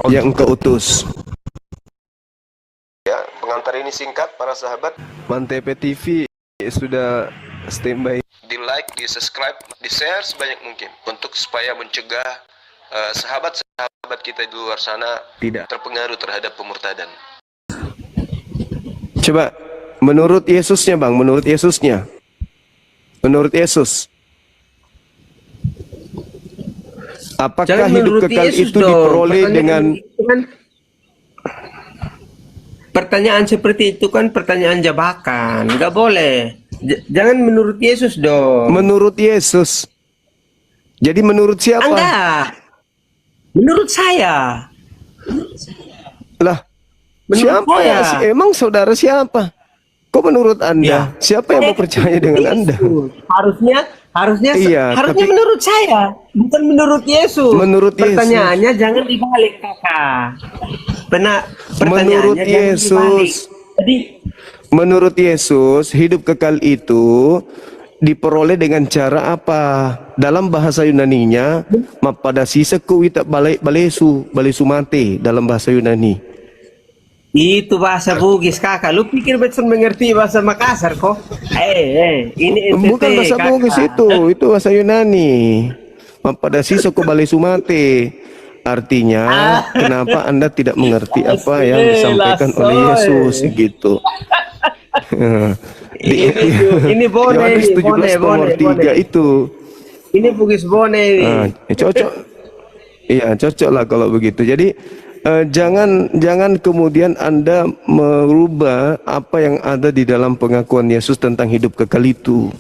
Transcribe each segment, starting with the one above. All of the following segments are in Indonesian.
yang Engkau utus. Ya, pengantar ini singkat para sahabat. Mantep TV sudah standby. Di like, di subscribe, di share sebanyak mungkin untuk supaya mencegah sahabat-sahabat kita di luar sana Tidak terpengaruh terhadap pemurtadan. Coba menurut Yesusnya, Bang, menurut Yesusnya. Menurut Yesus, apakah Jangan hidup menuruti kekal Yesus itu dong. diperoleh dengan Pertanyaan seperti itu kan pertanyaan jebakan, nggak boleh. Jangan menurut Yesus dong. menurut Yesus? Jadi menurut siapa? Enggak, menurut saya. Lah, Menurut siapa ya? saya. Emang saudara siapa? Kok menurut Anda? Ya. Siapa yang mau percaya dengan Anda? Harusnya Iya, tapi menurut saya, bukan menurut Yesus. Menurut Yesus. Pertanyaannya jangan dibalik, Kakak. Pertanyaannya Menurut jangan dibalik. Yesus. Jadi Menurut Yesus, hidup kekal itu diperoleh dengan cara apa? Dalam bahasa Yunaninya, pada sisa kuita balesu mate dalam bahasa Yunani. itu bahasa Bugis, Kakak. Lu pikir betul mengerti bahasa Makassar kok? Ini NTT, Bukan bahasa Kakak. Bugis itu bahasa Yunani. Pada sisa ku balesu mate. Artinya, kenapa Anda tidak mengerti apa yang disampaikan oleh Yesus gitu. Ini Bone, Yohanes 17 nomor 3 itu. Ini Bugis Bone ini. Cocok. Iya, cocok lah kalau begitu. Jadi jangan kemudian Anda merubah apa yang ada di dalam pengakuan Yesus tentang hidup kekal itu.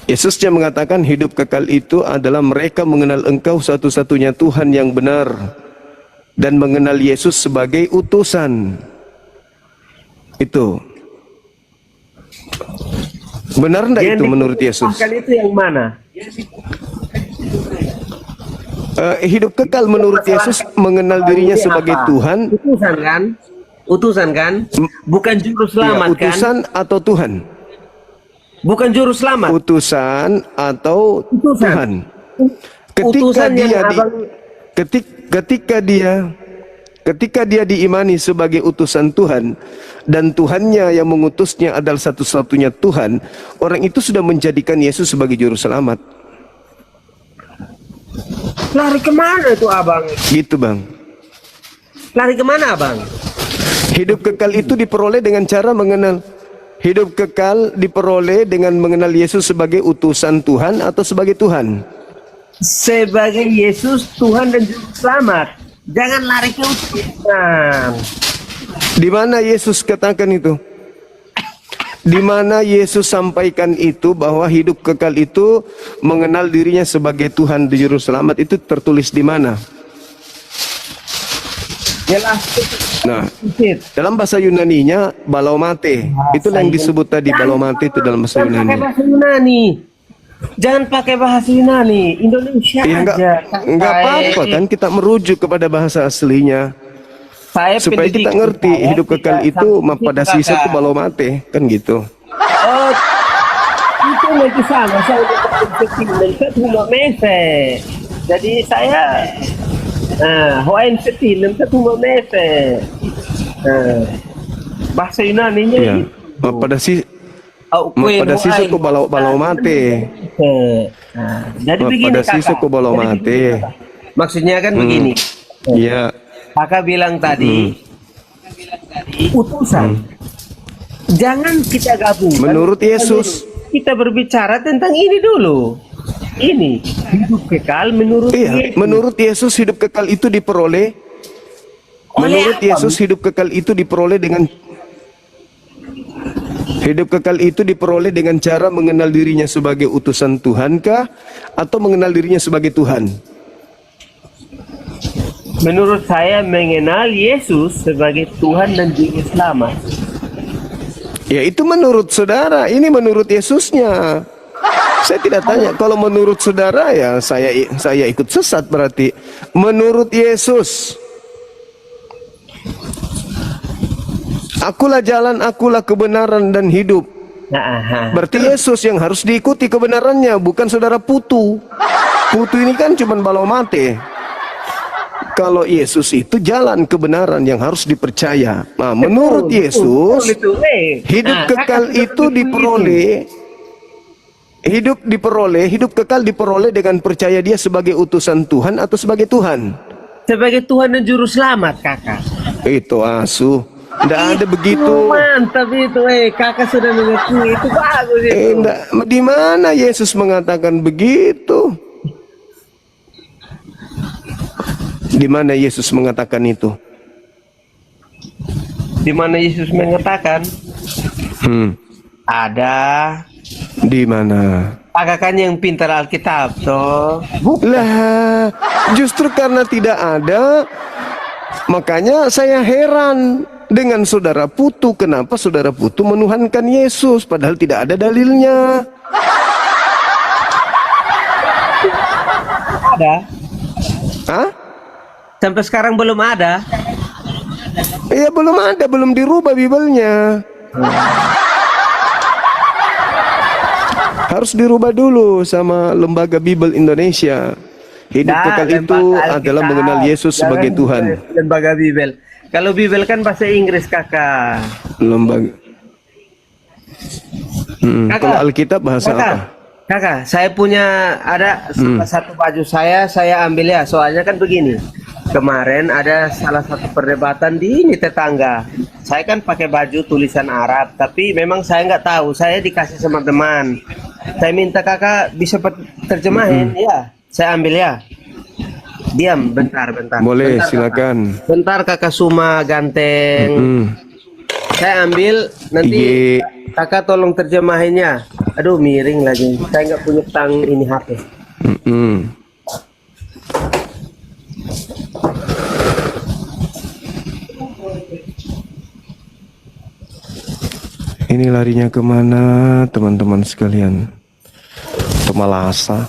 Yesus yang mengatakan hidup kekal itu adalah mereka mengenal Engkau satu-satunya Tuhan yang benar dan mengenal Yesus sebagai utusan. Itu benar enggak itu menurut Yesus? Kekal itu yang mana? Hidup kekal menurut Yesus mengenal dirinya sebagai Tuhan. Utusan kan? Bukan juru selamat kan? Utusan atau Tuhan? Bukan juru selamat. Utusan atau Tuhan. Ketika dia diimani sebagai utusan Tuhan dan Tuhannya yang mengutusnya adalah satu-satunya Tuhan, orang itu sudah menjadikan Yesus sebagai juru selamat. Lari kemana itu abang? Gitu, Bang. Lari kemana abang? Hidup kekal itu diperoleh dengan cara mengenal. Hidup kekal diperoleh dengan mengenal Yesus sebagai utusan Tuhan atau sebagai Tuhan. Sebagai Yesus, Tuhan dan Juru Selamat. Jangan lari ke utusan. Di mana Yesus katakan itu? Di mana Yesus sampaikan itu bahwa hidup kekal itu mengenal dirinya sebagai Tuhan dan Juru Selamat, itu tertulis di mana? Nah, dalam bahasa Yunaninya balaumate. Itulah yang disebut tadi, balaumate itu dalam bahasa Yunani. Pakai bahasa Yunani. Jangan pakai bahasa Yunani, Indonesia Ya, aja. enggak apa-apa kan, kita merujuk kepada bahasa aslinya. Supaya kita ngerti hidup kekal itu pada sisa itu balaumate, kan gitu. Oh, itu nanti sama saya udah cuma mese. Jadi saya hoain setin cuma mese. Bahasa Yunaninya Ya, pada sisa ku balaumate. Jadi begini Pada sisa ku balaumate. Maksudnya kan begini. Iya. Kakak bilang tadi utusan. Jangan kita gabung. Menurut Yesus, kita berbicara tentang ini dulu. Ini hidup kekal menurut Yesus. Menurut Yesus hidup kekal itu diperoleh. Menurut Yesus hidup kekal itu diperoleh dengan dengan cara mengenal dirinya sebagai utusan Tuhankah atau mengenal dirinya sebagai Tuhan? Menurut saya mengenal Yesus sebagai Tuhan dan Juru Selamat. Ya itu menurut saudara, ini menurut Yesusnya. Saya tidak tanya, kalau menurut saudara ya saya ikut sesat berarti. Menurut Yesus, akulah jalan, akulah kebenaran dan hidup. Berarti Yesus yang harus diikuti kebenarannya, bukan saudara Putu. Putu ini kan cuma balaumate. kalau Yesus itu jalan kebenaran yang harus dipercaya. Nah, menurut Betul, Yesus, betul, hidup Nah, kekal kakak sudah itu setuju hidup kekal diperoleh dengan percaya dia sebagai utusan Tuhan atau sebagai Tuhan. sebagai Tuhan dan Juru Selamat, kakak. Itu asu. Tidak ada begitu. Mantap itu, kakak sudah mengakui itu bagus itu. Enggak, di mana Yesus mengatakan begitu? Di mana Yesus mengatakan itu? Di mana Yesus mengatakan ada Di mana? kakak kan yang pintar Alkitab, toh. Lah, justru karena tidak ada, makanya saya heran dengan saudara Putu. Kenapa saudara Putu menuhankan Yesus padahal tidak ada dalilnya? Ada. Hah? Sampai sekarang belum ada. Ya belum ada, belum dirubah Bibelnya. Harus dirubah dulu sama Lembaga Bibel Indonesia. Hidup Nah, kekal itu lembaga Alkitab. adalah mengenal Yesus sebagai Jangan Tuhan. Lembaga Bibel. Kalau Bibel kan bahasa Inggris, kakak. Lembaga. Kakak, Kalau Alkitab bahasa apa? Kakak, saya punya ada salah satu baju saya ambil ya. Soalnya kan begini. Kemarin ada salah satu perdebatan di ini tetangga. Saya kan pakai baju tulisan Arab, tapi memang saya nggak tahu. Saya dikasih sama teman. Saya minta kakak bisa terjemahin, ya. Saya ambil ya. Diam, bentar. Boleh, Bentar, silakan. Kakak. Bentar kakak Suma ganteng. Saya ambil, nanti Iya. kakak tolong terjemahinnya. Aduh, miring lagi. Saya nggak punya tang ini HP. Ini larinya kemana teman-teman sekalian? Ke Malasa.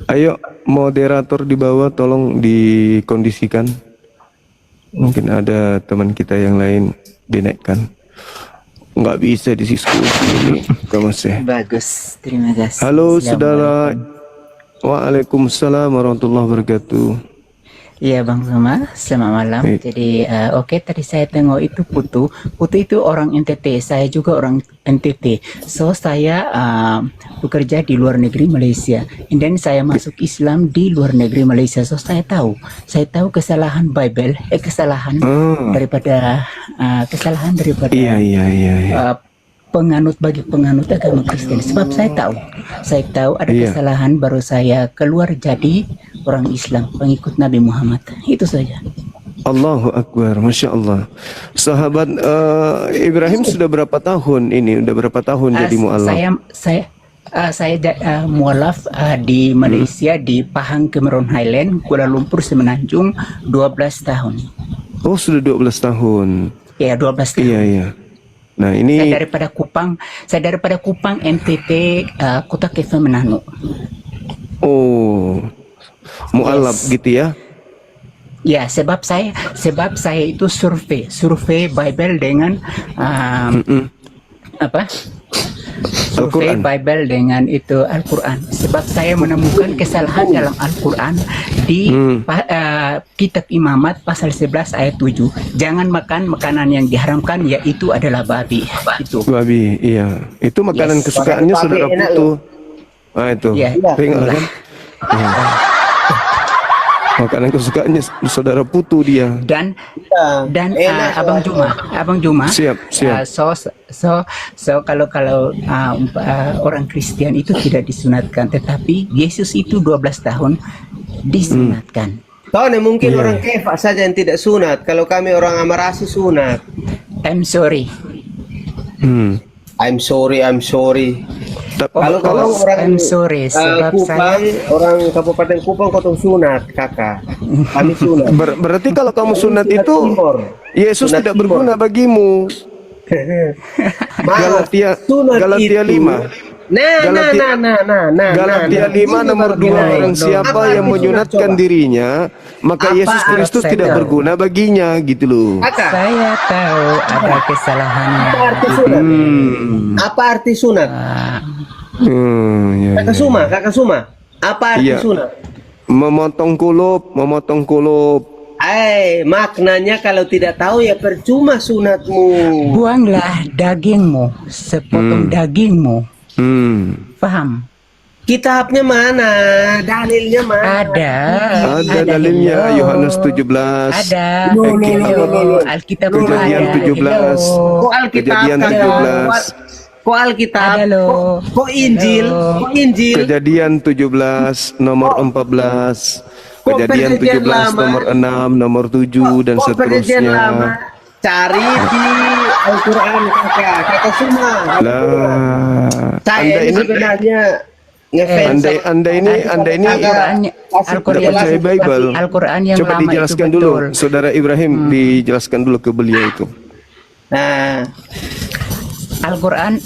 Ayo moderator di bawah tolong dikondisikan. Mungkin ada teman kita yang lain dinaikkan. Nggak bisa diskusi ini. Kamu sih. Bagus, terima kasih. Halo saudara. Waalaikumsalam warahmatullahi wabarakatuh. Iya Bang Suma, selamat malam. Jadi oke, tadi saya tengok itu Putu itu orang NTT, saya juga orang NTT. So saya bekerja di luar negeri Malaysia, and then saya masuk Islam di luar negeri Malaysia. So saya tahu kesalahan Bible, kesalahan daripada Iya. penganut agama Kristen. Sebab saya tahu ada kesalahan, baru saya keluar jadi orang Islam, pengikut Nabi Muhammad. Itu saja. Allahu Akbar, Masya Allah. Sahabat Ibrahim sudah berapa tahun ini? Udah berapa tahun jadi mu'alaf? Saya mualaf di Malaysia, di Pahang, Cameron Highland, Kuala Lumpur, Semenanjung, 12 tahun. Oh, sudah 12 tahun. Ya, 12 tahun. Iya. Nah, ini Saya daripada Kupang NTT, Kota Kefa Menanu. oh, mu'alaf gitu ya. Ya, sebab saya itu survei Bible dengan survei Al-Quran. Bible dengan itu Al-Quran. Sebab saya menemukan kesalahan dalam Al-Quran di kitab Imamat pasal 11 ayat 7. Jangan makan makanan yang diharamkan, yaitu adalah babi. Itu. Babi, iya. Itu makanan Yes. kesukaannya Babi saudara enak Putu. Ah itu. Iya. Tengok kan? Iya. Makanan kesukaannya saudara Putu dia. Dan Enak, Abang Juma. Siap. So kalau orang Kristen itu tidak disunatkan, tetapi Yesus itu 12 tahun disunatkan. Tahu nih, mungkin orang Kefa saja yang tidak sunat. Kalau kami orang Amarasi sunat. I'm sorry. I'm sorry. Kalau orang I'm sorry, sebab Kupang, orang Kabupaten Kupang kotong sunat, kakak. Kami sunat. Berarti kalau kamu sunat itu Timur. Yesus Sunat tidak Timur. berguna bagimu. Galatia Sunat 5. Nah. Galatia 5 nomor 2, barang siapa yang menyunatkan dirinya, maka Apa Yesus Kristus arti tidak itu? berguna baginya gitu loh. Kakak, Saya tahu ada kesalahannya. apa arti sunat? Apa arti sunat? Ya. Kakak Suma. Apa arti Iya. sunat? memotong kulup. Maknanya kalau tidak tahu ya percuma sunatmu. Buanglah dagingmu, sepotong dagingmu. Paham? Kitabnya mana? Dalilnya mana? Ada Dalilnya hello. Yohanes 17. Ada. Loh. Alkitab Kejadian ada. 17. Kok Alkitab? Kejadian Kak? 17. Kok Alkitab? Ada loh. Kok Injil? Halo. Kok Injil? Kejadian 17 nomor 14. Kok Kejadian perjanjian 17 lama? nomor 6, nomor 7 dan Kok perjanjian lama? seterusnya. Cari di Al-Quran kakak semua. Lah, Saya Anda ini ini sebenarnya ngefans. Anda ini Al-Quran tidak percaya Bible. Al-Quran yang Coba lama itu dijelaskan betul. dulu, Saudara Ibrahim, dijelaskan dulu ke beliau itu. Nah,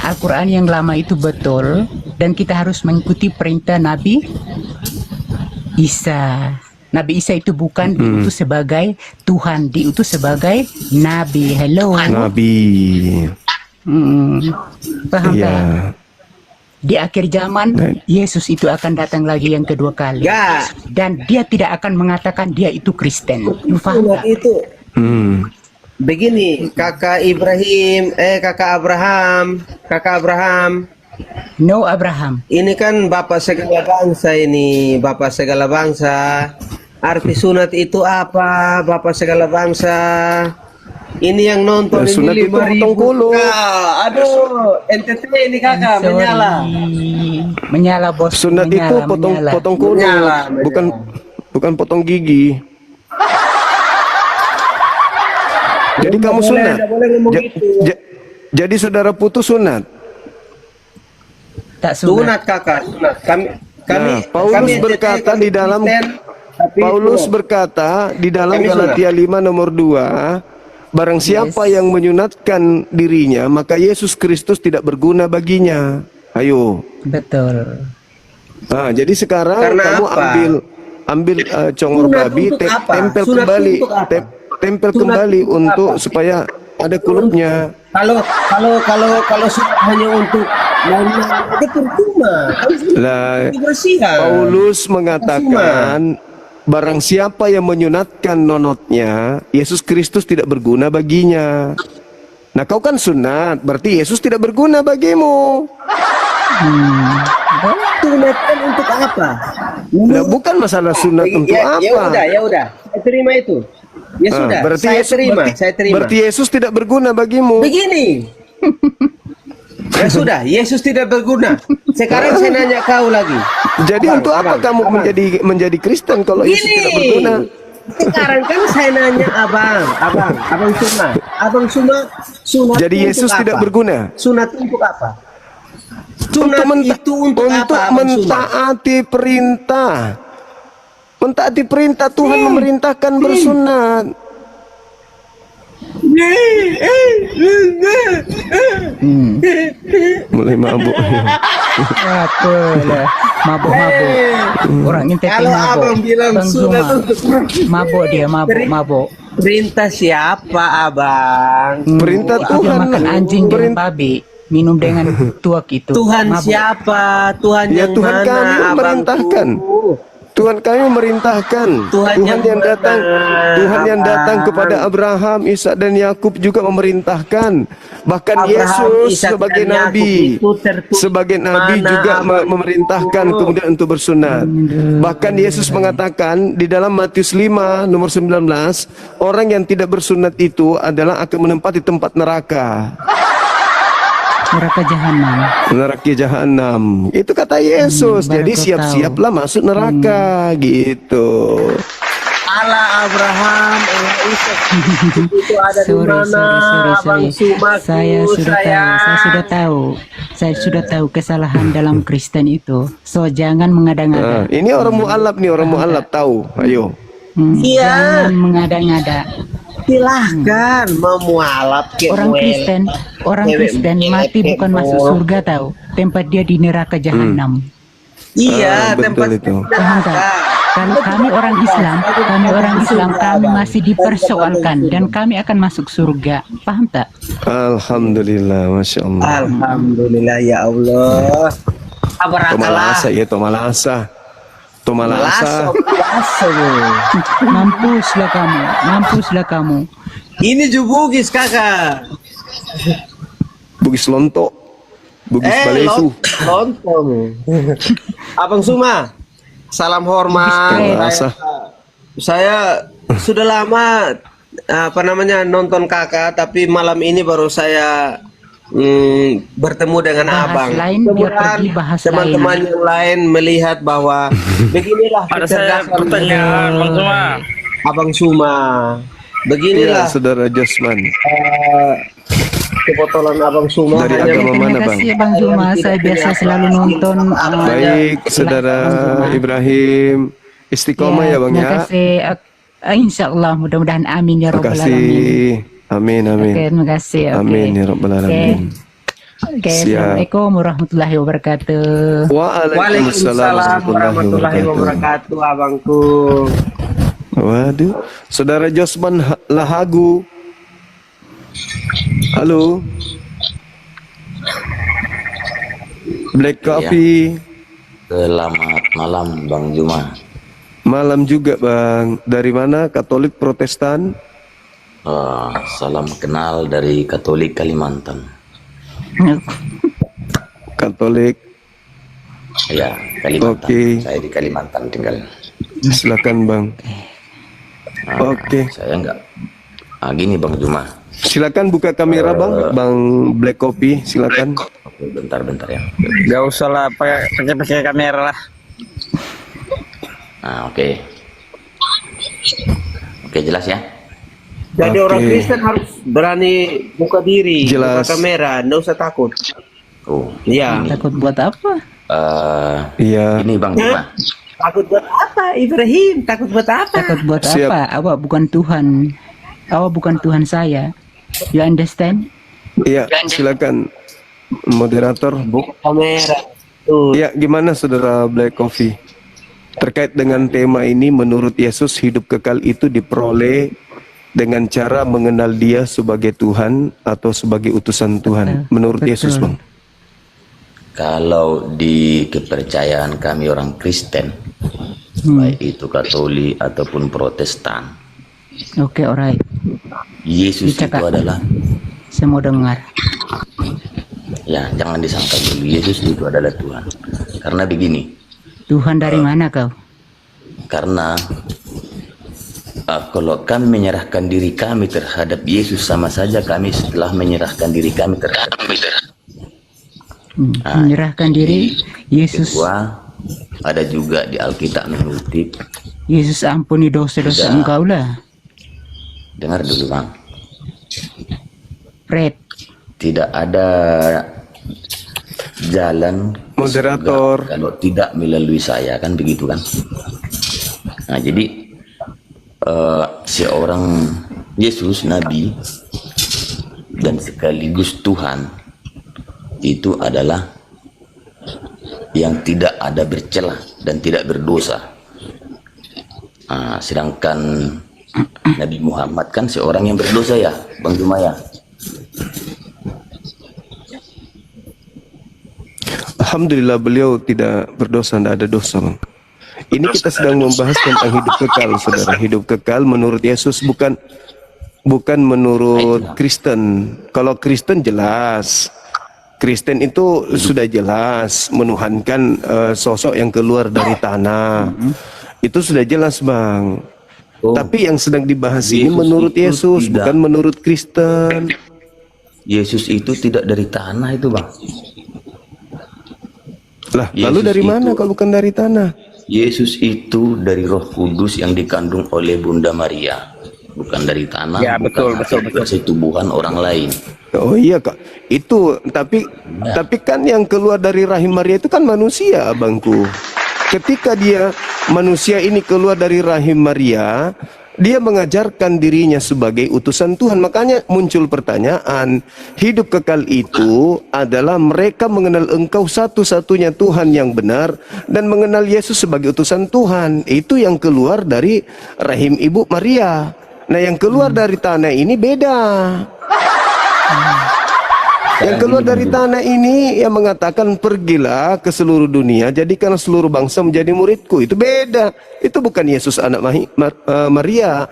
Al-Quran yang lama itu betul, dan kita harus mengikuti perintah Nabi Isa. Nabi Isa itu bukan diutus sebagai Tuhan, diutus sebagai Nabi. Hello. Nabi. Paham Iya. tak? Di akhir zaman Dan- Yesus itu akan datang lagi yang kedua kali. Ya. Dan dia tidak akan mengatakan dia itu Kristen. Lu paham sunat tak? itu Hmm. begini, kakak Abraham. No Abraham. Ini kan bapak segala bangsa ini, bapak segala bangsa. Arti sunat itu apa, bapak segala bangsa? Ini yang nonton Ya, sunat ini itu potong 5.000. kulit. Aduh, NTT ini kakak Sorry. menyala. Menyala bos. Sunat itu menyala, menyala. potong kulit, Menyala. bukan potong gigi. Jadi kamu sunat. Nggak boleh ngomong Ja- gitu. Jadi saudara putus sunat. Tak sunat. Sunat kakak, sunat. Kami Nah, Paulus kami NTT, berkata kami di dalam Kristen, tapi Paulus sunat. berkata di dalam Kami Galatia 5 nomor 2, barang siapa yang menyunatkan dirinya, maka Yesus Kristus tidak berguna baginya. Ayo. Betul. Nah, jadi sekarang Karena kamu apa? ambil congor Sunat babi, untuk apa? tempel Sunat kembali, untuk apa? tempel Sunat kembali untuk untuk apa? supaya ada kulupnya. Kalau sunat hanya untuk main-main itu percuma. Harus Lah, dibersihkan. Paulus mengatakan barang siapa yang menyunatkan nonotnya, Yesus Kristus tidak berguna baginya. Nah, kau kan sunat, berarti Yesus tidak berguna bagimu. Sunat kan untuk apa? Nah, bukan masalah sunat untuk Ya apa. udah. Saya terima itu. Ya Ah, sudah. berarti Saya Yesus, terima. berarti, Saya terima. berarti Yesus tidak berguna bagimu. Begini. Ya sudah, Yesus tidak berguna. Sekarang saya nanya kau lagi. Jadi untuk apa kamu menjadi Kristen kalau Yesus tidak berguna? Sekarang kan saya nanya abang sunat. Abang sunat Jadi untuk Yesus apa? tidak berguna. Sunat untuk apa? Sunat itu untuk apa? untuk Abang sunat? mentaati perintah. Mentaati perintah Tuhan memerintahkan bersunat. Mulai mabuk. Apalah. Mabuk-mabuk. Orang NTT Kalau mabuk. abang bilang Bang sunat Zuma. untuk Mabuk dia, mabuk. Perintah siapa abang? Perintah Dia Tuhan. makan anjing dengan babi. Minum dengan tuak itu. Tuhan Mabuk. siapa? Tuhan Ya, yang Tuhan mana kami abangku? memerintahkan. Tuhan kami memerintahkan. Tuhan yang yang datang, mana, Tuhan yang datang Abang? kepada Abraham, Ishak dan Yakub juga memerintahkan. Bahkan Abraham, Yesus Ishak, sebagai dan Yakub nabi, itu tertulis sebagai nabi mana, juga Abang? memerintahkan kemudian untuk bersunat. Bahkan Yesus mengatakan di dalam Matius 5 nomor 19, orang yang tidak bersunat itu adalah akan menempati tempat neraka. Neraka jahanam. Neraka jahanam. Itu kata Yesus. baru Jadi kau siap-siaplah masuk neraka gitu. Allah Abraham, Allah Ishak itu ada di Sorry, mana? Abang sorry. Sumaku, Saya sudah tahu. Saya sudah tahu kesalahan dalam Kristen itu. So jangan Nah, mengada-ngada. ini orang mualaf nih, orang mualaf tahu. Ayo. Iya. Jangan mengada-ngada. Silahkan memualaf ke Orang well. Kristen, mati bukan masuk surga tahu. Tempat dia di neraka jahanam. Iya, betul tempat itu. Paham tak? Kalau kami orang Islam, kami masih dipersoalkan dan kami akan masuk surga. Paham tak? Alhamdulillah, masya Allah. Alhamdulillah ya Allah. Tomalasa ya, tomalasa. Tomalasa. Mampuslah kamu. Ini Jubugis kakak. Bugis Lonto. Bugis Balesu. Lontong. Abang Suma, salam hormat. Tomalasa. Saya sudah lama nonton kakak, tapi malam ini baru saya bertemu dengan Bahas abang. lain, dia pergi bahas Teman-teman lain. yang lain melihat bahwa beginilah Ada saya kecerdasan pertanyaan, Bang Suma. Abang Suma. Iya, Beginilah Saudara Josman. kebotolan Abang Suma. Dari hanya agama Terima mana, Bang? kasih Bang Juma, saya biasa selalu nonton. Baik, Saudara Ibrahim. Istiqomah ya, Bang terima ya. kasih. Insya Allah, mudah-mudahan amin ya Terima Rabbal Alamin. kasih. Amin, amin. Oke, terima kasih. Oke. Amin ya Rabbal Alamin. Oke, Siap. Assalamualaikum warahmatullahi wabarakatuh. Waalaikumsalam warahmatullahi wabarakatuh, abangku. Waduh, Saudara Josman Lahagu. Halo. Black Coffee. Selamat malam Bang Juma. Malam juga, Bang. Dari mana? Katolik, Protestan? Salam kenal dari Katolik Kalimantan. Katolik. Ya, Kalimantan. Oke. Saya di Kalimantan tinggal. Silakan, Bang. Oke. Saya enggak. Gini Bang Juma. Silakan buka kamera, Bang. Bang Black Coffee, silakan. Oke, bentar ya. Gak usah lah pakai kamera lah. Oke. Oke, jelas ya. Jadi Oke. orang Kristen harus berani buka diri, Jelas. buka kamera, nggak usah takut. Oh, Iya. Takut buat apa? Iya. ini Bang Juma. Takut buat apa, Ibrahim? Takut buat apa? Takut buat Siap. apa? Awak bukan Tuhan. Awak bukan Tuhan saya. You understand? Iya, silakan. Moderator. Buka kamera. Tuh. Ya, gimana Saudara Black Coffee? Terkait dengan tema ini, menurut Yesus hidup kekal itu diperoleh dengan cara mengenal Dia sebagai Tuhan atau sebagai utusan Tuhan. Menurut Betul. Yesus, Bang. Kalau di kepercayaan kami orang Kristen, baik itu Katolik ataupun Protestan, Oke, alright. Yesus itu Dicakap. adalah, Saya mau dengar. ya jangan disangka dulu, Yesus itu adalah Tuhan. Karena begini, Tuhan dari mana kau? karena kalau kami menyerahkan diri kami terhadap Yesus, sama saja kami setelah menyerahkan diri kami terhadap Menyerahkan diri Yesus. Kedua, ada juga di Alkitab mengutip, Yesus ampuni dosa-dosa Tidak. engkau lah. dengar dulu Bang, Fred. tidak ada jalan ke Moderator. surga kalau tidak melalui saya, kan begitu kan. Nah jadi seorang Yesus Nabi dan sekaligus Tuhan itu adalah yang tidak ada bercelah dan tidak berdosa. Sedangkan Nabi Muhammad kan seorang yang berdosa ya Bang Jumaya. Alhamdulillah beliau tidak berdosa, tidak ada dosa, Bang. Ini kita sedang membahas tentang hidup kekal, Saudara. Hidup kekal menurut Yesus, bukan menurut Kristen. Kalau Kristen jelas. Kristen itu sudah jelas menuhankan sosok yang keluar dari tanah. Itu sudah jelas, Bang. Tapi yang sedang dibahas ini Yesus menurut itu Yesus, tidak. bukan menurut Kristen. Yesus itu tidak dari tanah itu Bang. Lah, lalu Yesus dari mana itu- kalau bukan dari tanah? Yesus itu dari Roh Kudus yang dikandung oleh Bunda Maria, bukan dari tanah, Ya, betul, bukan betul, hasil betul. persetubuhan orang lain. Oh iya, Kak. Itu tapi kan yang keluar dari rahim Maria itu kan manusia, Abangku. Ketika dia manusia ini keluar dari rahim Maria, dia mengajarkan dirinya sebagai utusan Tuhan. Makanya muncul pertanyaan, hidup kekal itu adalah mereka mengenal Engkau satu-satunya Tuhan yang benar dan mengenal Yesus sebagai utusan Tuhan. Itu yang keluar dari rahim Ibu Maria. Nah, yang keluar dari tanah ini beda. Yang keluar dari tanah ini yang mengatakan pergilah ke seluruh dunia, jadikan seluruh bangsa menjadi muridku. Itu beda. Itu bukan Yesus anak Maria.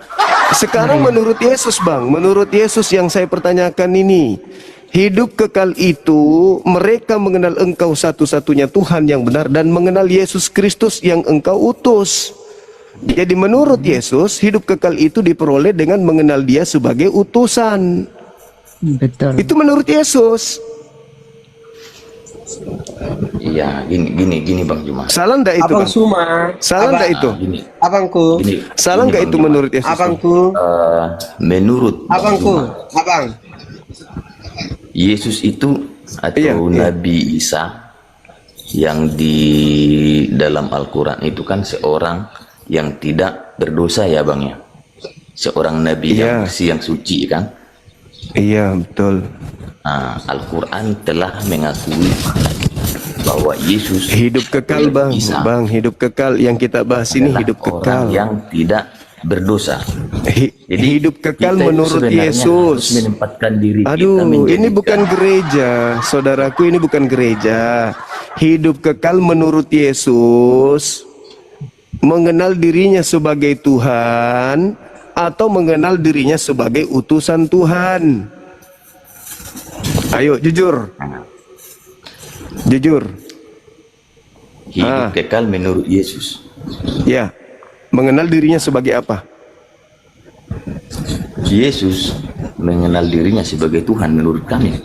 Sekarang menurut Yesus, Bang, menurut Yesus yang saya pertanyakan ini, hidup kekal itu mereka mengenal Engkau satu-satunya Tuhan yang benar dan mengenal Yesus Kristus yang Engkau utus. Jadi menurut Yesus, hidup kekal itu diperoleh dengan mengenal Dia sebagai utusan. Betul. Itu menurut Yesus. Iya, gini Bang Juma. Salah enggak itu, Abang Bang? Suma, Salah enggak itu? Gini, abangku, gini. Salah gini, enggak Bang itu Juma. menurut Yesus? abangku, Menurut Bang abangku, Juma, abang. Yesus itu atau Iya, iya. Nabi Isa yang di dalam Al-Quran itu kan seorang yang tidak berdosa ya Bang ya. Seorang Nabi Iya. yang bersih, yang suci kan. Iya, betul. Nah, Al-Quran telah mengakui bahwa Yesus Hidup kekal, Bang. Isa Bang, hidup kekal yang kita bahas ini adalah hidup orang kekal. yang tidak berdosa. Jadi Hidup kekal kita itu menurut sebenarnya harus Yesus. menempatkan diri kita Aduh, ini menjadikan- bukan gereja, saudaraku, ini bukan gereja. Hidup kekal menurut Yesus, mengenal dirinya sebagai Tuhan atau mengenal dirinya sebagai utusan Tuhan. Ayo, jujur. Jujur. hidup kekal menurut Yesus. Ya, mengenal dirinya sebagai apa? Yesus mengenal dirinya sebagai Tuhan menurut kami.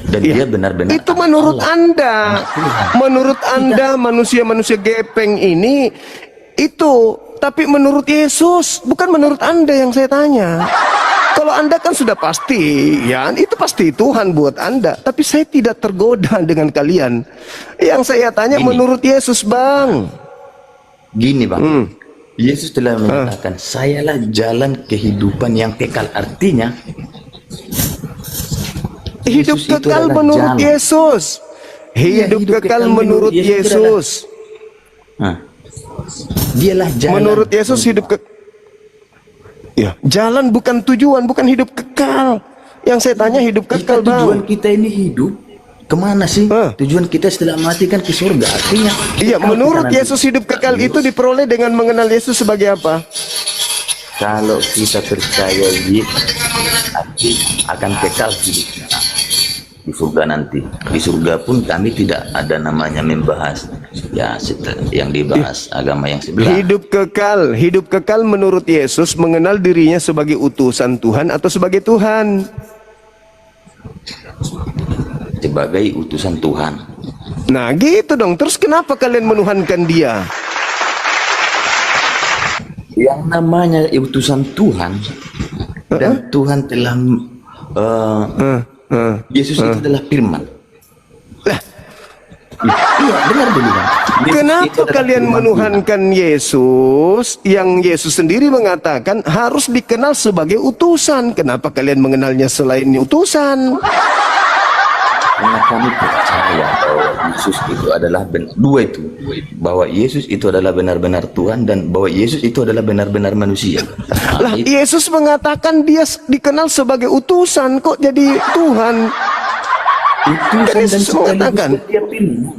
Dan Iya. dia benar-benar Itu anak menurut Allah. Anda. Anak Tuhan. Menurut Anda manusia-manusia gepeng ini itu, tapi menurut Yesus, bukan menurut Anda yang saya tanya. Kalau Anda kan sudah pasti, ya itu pasti Tuhan buat Anda. Tapi saya tidak tergoda dengan kalian. Yang saya tanya Ini. menurut Yesus, Bang. Gini Bang, Yesus telah mengatakan, sayalah jalan kehidupan yang kekal. Artinya, Hidup Yesus itu kekal adalah menurut jalan. Yesus. Hidup hidup kekal kekal menurut menurut Yesus itu Yesus. nah, dialah jalan. Menurut Yesus hidup ya, jalan bukan tujuan, bukan hidup kekal. Yang saya tanya hidup kekal, tujuan Bang. kita ini hidup kemana sih? Tujuan kita setelah mati kan ke surga. Artinya, Iya, kalau menurut kita nanti- Yesus hidup kekal itu diperoleh dengan mengenal Yesus sebagai apa? Kalau kita percaya Yesus nanti akan kekal hidup kita di surga nanti. Di surga pun kami tidak ada namanya membahas ya yang dibahas agama yang sebelah. Hidup kekal menurut Yesus mengenal dirinya sebagai utusan Tuhan atau sebagai Tuhan. Sebagai utusan Tuhan. Nah, gitu dong. Terus kenapa kalian menuhankan Dia? Yang namanya utusan Tuhan dan Tuhan telah Yesus itu adalah firman. Lah, Iya, dengar dulu Bang. Yesus itu kenapa adalah kalian firman menuhankan Yesus yang Yesus sendiri mengatakan harus dikenal sebagai utusan? Kenapa kalian mengenalnya selain utusan? Karena kami percaya bahwa Yesus itu adalah dua itu, bahwa Yesus itu adalah benar-benar Tuhan dan bahwa Yesus itu adalah benar-benar manusia. Lah, Itu Yesus mengatakan dia dikenal sebagai utusan, kok jadi Tuhan? utusan Kan dan Yesus mengatakan. sekaligus dia firman.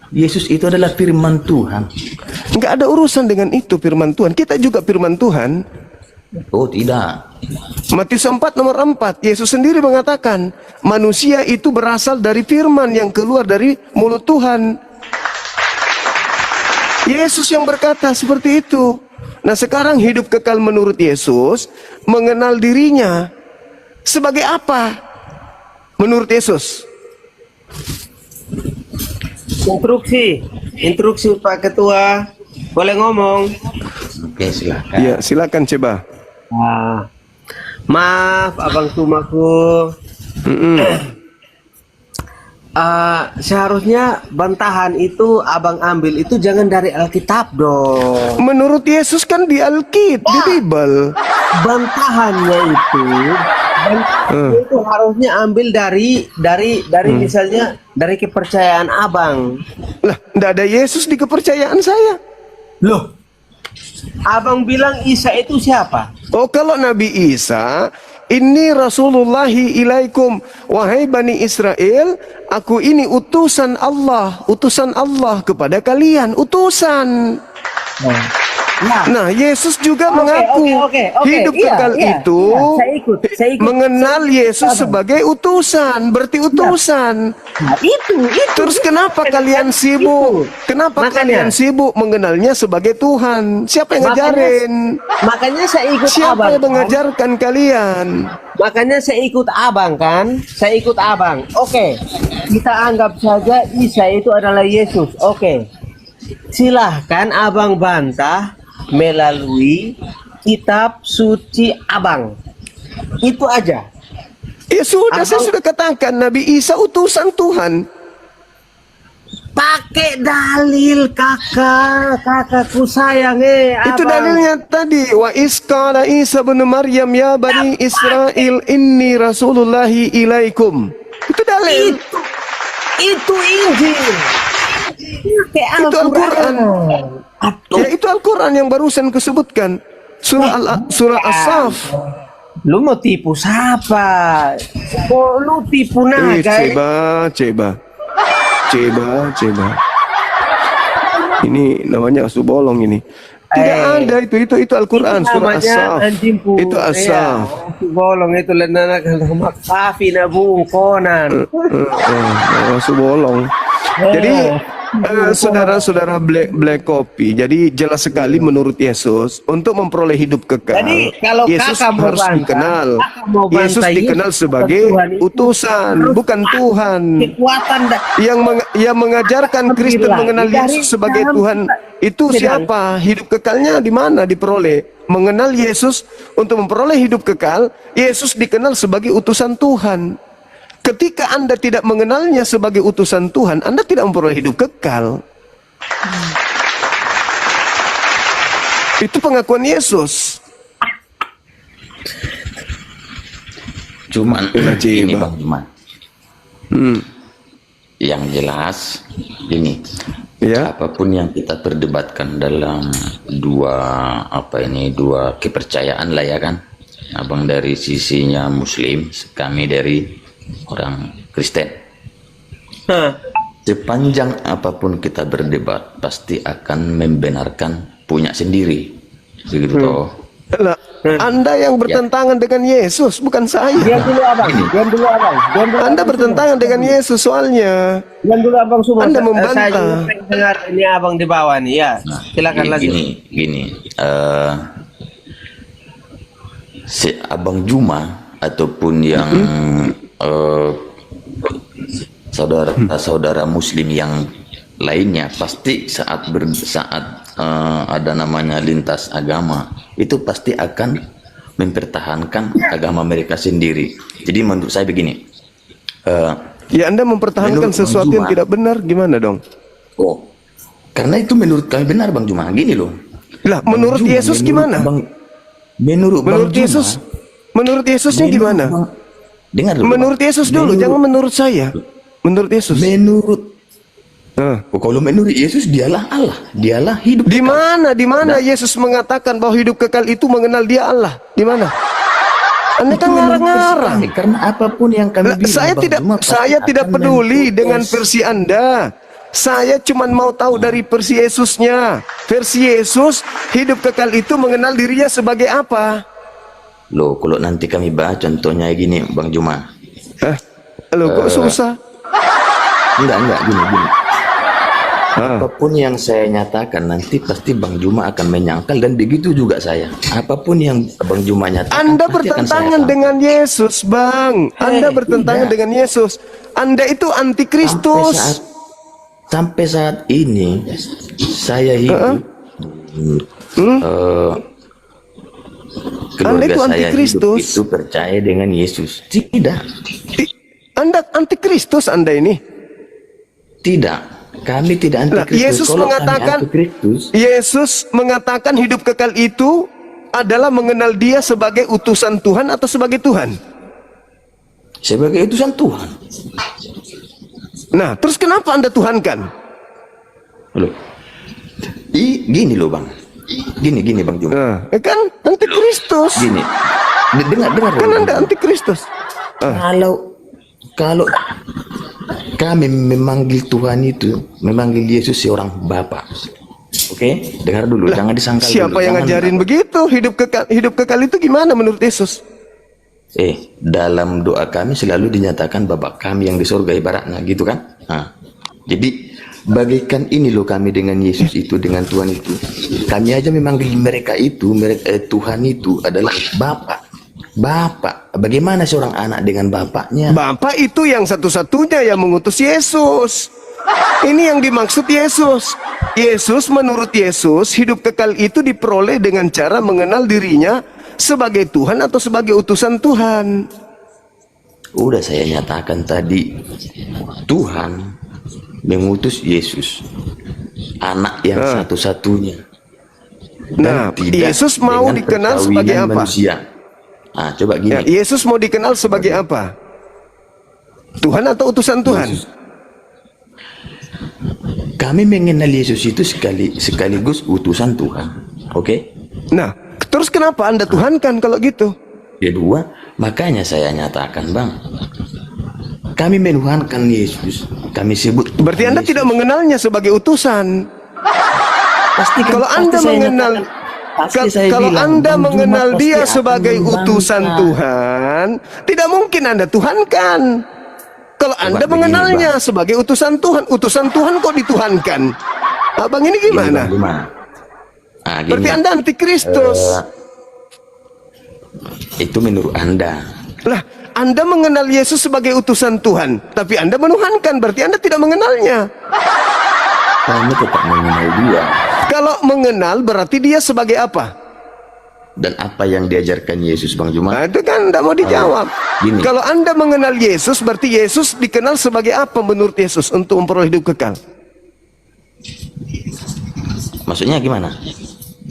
Yesus itu adalah firman Tuhan. Nggak ada urusan dengan itu firman Tuhan. Kita juga firman Tuhan. Oh tidak. Matius 4 nomor 4, Yesus sendiri mengatakan, manusia itu berasal dari firman yang keluar dari mulut Tuhan. Yesus yang berkata seperti itu. Nah, sekarang hidup kekal menurut Yesus, mengenal dirinya sebagai apa? Menurut Yesus. Instruksi Pak Ketua, boleh ngomong? Oke silakan. Ya, silakan coba. Ah, maaf Abang Sumaku. Seharusnya bantahan itu Abang ambil itu jangan dari Alkitab dong. Menurut Yesus kan di Alkitab, di Bible. Bantahannya itu harusnya ambil dari misalnya dari kepercayaan Abang. Lah, enggak ada Yesus di kepercayaan saya. Loh, Abang bilang Isa itu siapa? Oh, kalau Nabi Isa Inni rasulullahi ilaikum, wahai Bani Israel, aku ini utusan Allah kepada kalian, utusan. Nah, Yesus juga mengaku hidup kekal itu Saya ikut. mengenal Yesus sebagai utusan, berarti utusan. Nah, itu. Terus kenapa kalian sibuk? Kenapa Makanya. kalian sibuk mengenalnya sebagai Tuhan? Siapa yang ngajarin? Makanya saya ikut Siapa abang. yang mengajarkan kalian? Makanya saya ikut abang kan. Saya ikut abang. Oke. Kita anggap saja Isa itu adalah Yesus. Oke. Silahkan abang bantah melalui kitab suci abang. Itu aja. Ya sudah, saya sudah katakan Nabi Isa utusan Tuhan. Pakai dalil kakakku sayang Itu abang. dalilnya tadi. Wa isqala Isa bin Maryam ya Bani Israel inni rasulullahi ilaikum. Itu dalil. Itu Injil. Pakai Itu Al-Quran. Ya itu Al-Quran yang barusan kusebutkan. Surah As-Saf. Lu mau tipu siapa? Kok lu tipu naga? Ceba. Ini namanya asu bolong ini. Tidak ada itu Al-Quran, surah As-Saf. Itu As-Saf. Bolong itu lenana kalau makafi na bungkonan. Asu bolong. Jadi saudara-saudara black copy, jadi jelas sekali menurut Yesus untuk memperoleh hidup kekal. Jadi, kalau Yesus kakak mau harus bantah, dikenal. kakak mau bantah Yesus dikenal Yesus sebagai Tuhan itu utusan, bukan Tuhan. Kekuatan Yang mengajarkan Kristen Alhamdulillah, mengenal dari Yesus sebagai dalam Tuhan itu sedang- siapa? Hidup kekalnya di mana diperoleh? Mengenal Yesus untuk memperoleh hidup kekal, Yesus dikenal sebagai utusan Tuhan. Ketika Anda tidak mengenalnya sebagai utusan Tuhan, Anda tidak memperoleh hidup kekal. Itu pengakuan Yesus. Cuman Coba. ini Bang Juman, Hmm. yang jelas ini Ya. apapun yang kita perdebatkan dalam dua kepercayaan lah ya kan, abang dari sisinya Muslim, kami dari orang Kristen. Sepanjang apapun kita berdebat pasti akan membenarkan punya sendiri, begitu toh. Lah, Anda yang bertentangan dengan Yesus, bukan saya. Diam dulu abang. Anda bertentangan dengan Yesus soalnya. Diam dulu abang semua. Anda Saya membantah. juga pengen dengar ini abang di bawah nih ya. Silakan lanjut. Gini, si Abang Juma ataupun yang saudara-saudara Muslim yang lainnya pasti saat ada namanya lintas agama itu pasti akan mempertahankan agama mereka sendiri. Jadi menurut saya begini, Ya Anda mempertahankan Menurut sesuatu Bang yang Juma. tidak benar, gimana dong? karena itu menurut kami benar Bang Juma. Gini loh. Lah, menurut Juma, Yesus gimana? Menurut Bang Menurut Juma, Yesus, menurut Yesusnya gimana? Dengar dulu, Menurut Bang. Yesus dulu, jangan menurut saya. Menurut Yesus. Kalau menurut Yesus dialah Allah, dialah hidup. Di mana Yesus mengatakan bahwa hidup kekal itu mengenal Dia Allah? Di mana? Anda kan ngarang-ngarang. Karena apapun yang kami Lah, bilang, saya Bang tidak Juma pasti saya tidak akan peduli memprotes. dengan versi Anda. Saya cuma mau tahu dari versi Yesusnya. Versi Yesus, hidup kekal itu mengenal dirinya sebagai apa? Loh, kalau nanti kami bahas contohnya gini, Bang Juma. Loh, kok susah? Enggak, gini. Apapun yang saya nyatakan nanti pasti Bang Juma akan menyangkal dan begitu juga saya. Apapun yang Bang Juma nyatakan Anda pasti akan saya bertentangan sangkal. dengan Yesus, Bang. Anda bertentangan tidak. dengan Yesus. Anda itu antikristus. Sampai saat ini saya hidup Anda keluarga itu saya antikristus. hidup itu percaya dengan Yesus. Tidak. Anda antikristus Anda ini. Tidak. Kami tidak Nah, antikristus. Yesus Kalau kami mengatakan antikristus, Yesus mengatakan hidup kekal itu adalah mengenal Dia sebagai utusan Tuhan atau sebagai Tuhan. sebagai utusan Tuhan. Nah, terus kenapa Anda tuhankan? Loh. Gini loh Bang. Gini Bang Juma. Nah, kan antikristus. Gini. Dengar. Kan Anda antikristus. Kalau kami memanggil Tuhan itu, memanggil Yesus seorang Bapa. Oke, dengar dulu, jangan disangkal dulu. Siapa yang ngajarin begitu? Hidup kekal itu gimana menurut Yesus? Dalam doa kami selalu dinyatakan Bapa kami yang di surga, ibaratnya gitu kan. Jadi bagaikan ini loh kami dengan Yesus itu, dengan Tuhan itu. Kami aja memanggil mereka itu, Tuhan itu adalah Bapa. Bagaimana seorang anak dengan bapaknya? Bapa itu yang satu-satunya yang mengutus Yesus. Ini yang dimaksud Yesus. Yesus, menurut Yesus, hidup kekal itu diperoleh dengan cara mengenal dirinya sebagai Tuhan atau sebagai utusan Tuhan. Udah saya nyatakan tadi, Tuhan mengutus Yesus, anak yang satu-satunya. Nah, Yesus mau dikenal sebagai apa? Manusia. Coba gini. Yesus mau dikenal sebagai apa? Tuhan atau utusan Tuhan? Yesus. Kami mengenal Yesus itu sekaligus utusan Tuhan. Oke? Nah, terus kenapa Anda tuhankan kalau gitu? Kedua, makanya saya nyatakan, Bang, kami menuhankan Yesus. Kami sebut Tuhan Berarti Anda Yesus. tidak mengenalnya sebagai utusan. Kalau Anda mengenal, kalau Anda mengenal dia sebagai utusan Tuhan, tidak mungkin Anda tuhankan. Kalau Anda mengenalnya sebagai utusan Tuhan kok dituhankan? Abang ini gimana? Berarti Anda antikristus. Itu menurut Anda. Lah, Anda mengenal Yesus sebagai utusan Tuhan, tapi Anda menuhankan, berarti Anda tidak mengenalnya. Kamu tetap mengenal dia. Kalau mengenal berarti dia sebagai apa? Dan apa yang diajarkan Yesus, Bang Juma? Nah, itu kan tidak mau dijawab. Gini. Kalau Anda mengenal Yesus, berarti Yesus dikenal sebagai apa menurut Yesus untuk memperoleh hidup kekal? Maksudnya gimana?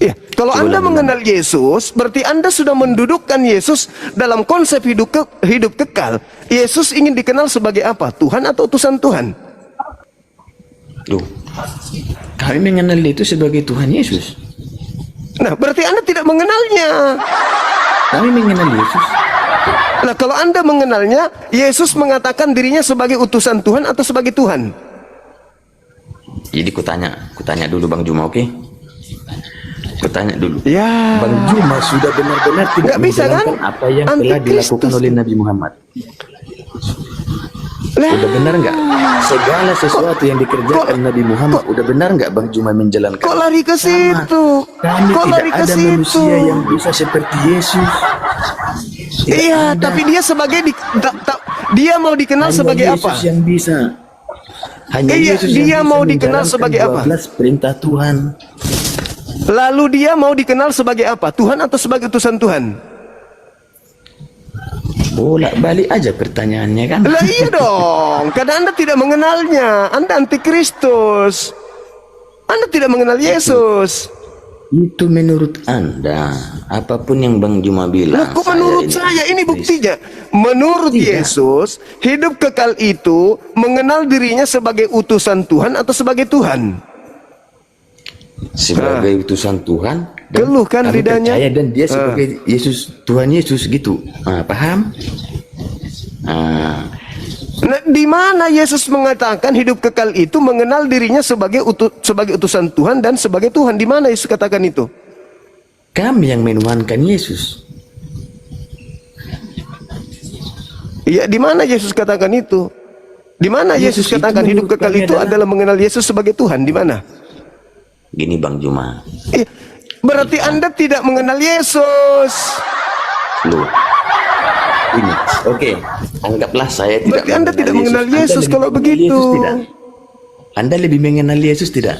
Ya, kalau Anda mengenal Yesus, berarti Anda sudah mendudukkan Yesus dalam konsep hidup kekal. Yesus ingin dikenal sebagai apa? Tuhan atau utusan Tuhan? Loh, kami mengenal itu sebagai Tuhan Yesus. Nah, berarti Anda tidak mengenalnya. Kami mengenal Yesus. Nah, kalau Anda mengenalnya, Yesus mengatakan dirinya sebagai utusan Tuhan atau sebagai Tuhan? Jadi kutanya dulu Bang Juma, oke? Kutanya dulu. Ya. Bang Juma sudah benar-benar tidak Nggak bisa, kan? menjalankan apa yang telah Antikristus. dilakukan oleh Nabi Muhammad. Udah benar nggak? Segala sesuatu yang dikerjakan Nabi Muhammad, udah benar nggak Bang Juma menjalankan? Kok lari ke situ? Kami Kok tidak lari ke ada situ? manusia yang bisa seperti Yesus. Iya, tapi dia sebagai dia mau dikenal Hanya sebagai Yesus apa? yang bisa. Hanya Iya, Yesus dia yang mau bisa dikenal menjalankan sebagai apa? 12 perintah Tuhan. Lalu dia mau dikenal sebagai apa? Tuhan atau sebagai utusan Tuhan? Bolak-balik aja pertanyaannya kan? Lah iya dong, karena Anda tidak mengenalnya. Anda antikristus. Anda tidak mengenal Yesus. Itu menurut Anda. Apapun yang Bang Juma bilang. Lah, kok menurut saya ini buktinya. Menurut Yesus, hidup kekal itu mengenal dirinya sebagai utusan Tuhan atau sebagai Tuhan. Sebagai utusan Tuhan. Dan Keluh kan kami lidahnya. percaya dan dia sebagai Yesus, Tuhan Yesus gitu. Paham? Nah, di mana Yesus mengatakan hidup kekal itu mengenal dirinya sebagai utusan Tuhan dan sebagai Tuhan? Di mana Yesus katakan itu? Kami yang menuhankan Yesus. Iya, di mana Yesus katakan itu? Di mana Yesus Yesus itu katakan hidup menurut kekal kami itu adalah mengenal Yesus sebagai Tuhan? Di mana? Gini Bang Juma. Berarti Anda tidak mengenal Yesus. Loh. Ini, oke. Anggaplah saya tidak Berarti Anda tidak mengenal Yesus Anda kalau lebih mengenal begitu. Yesus tidak? Anda lebih mengenal Yesus tidak?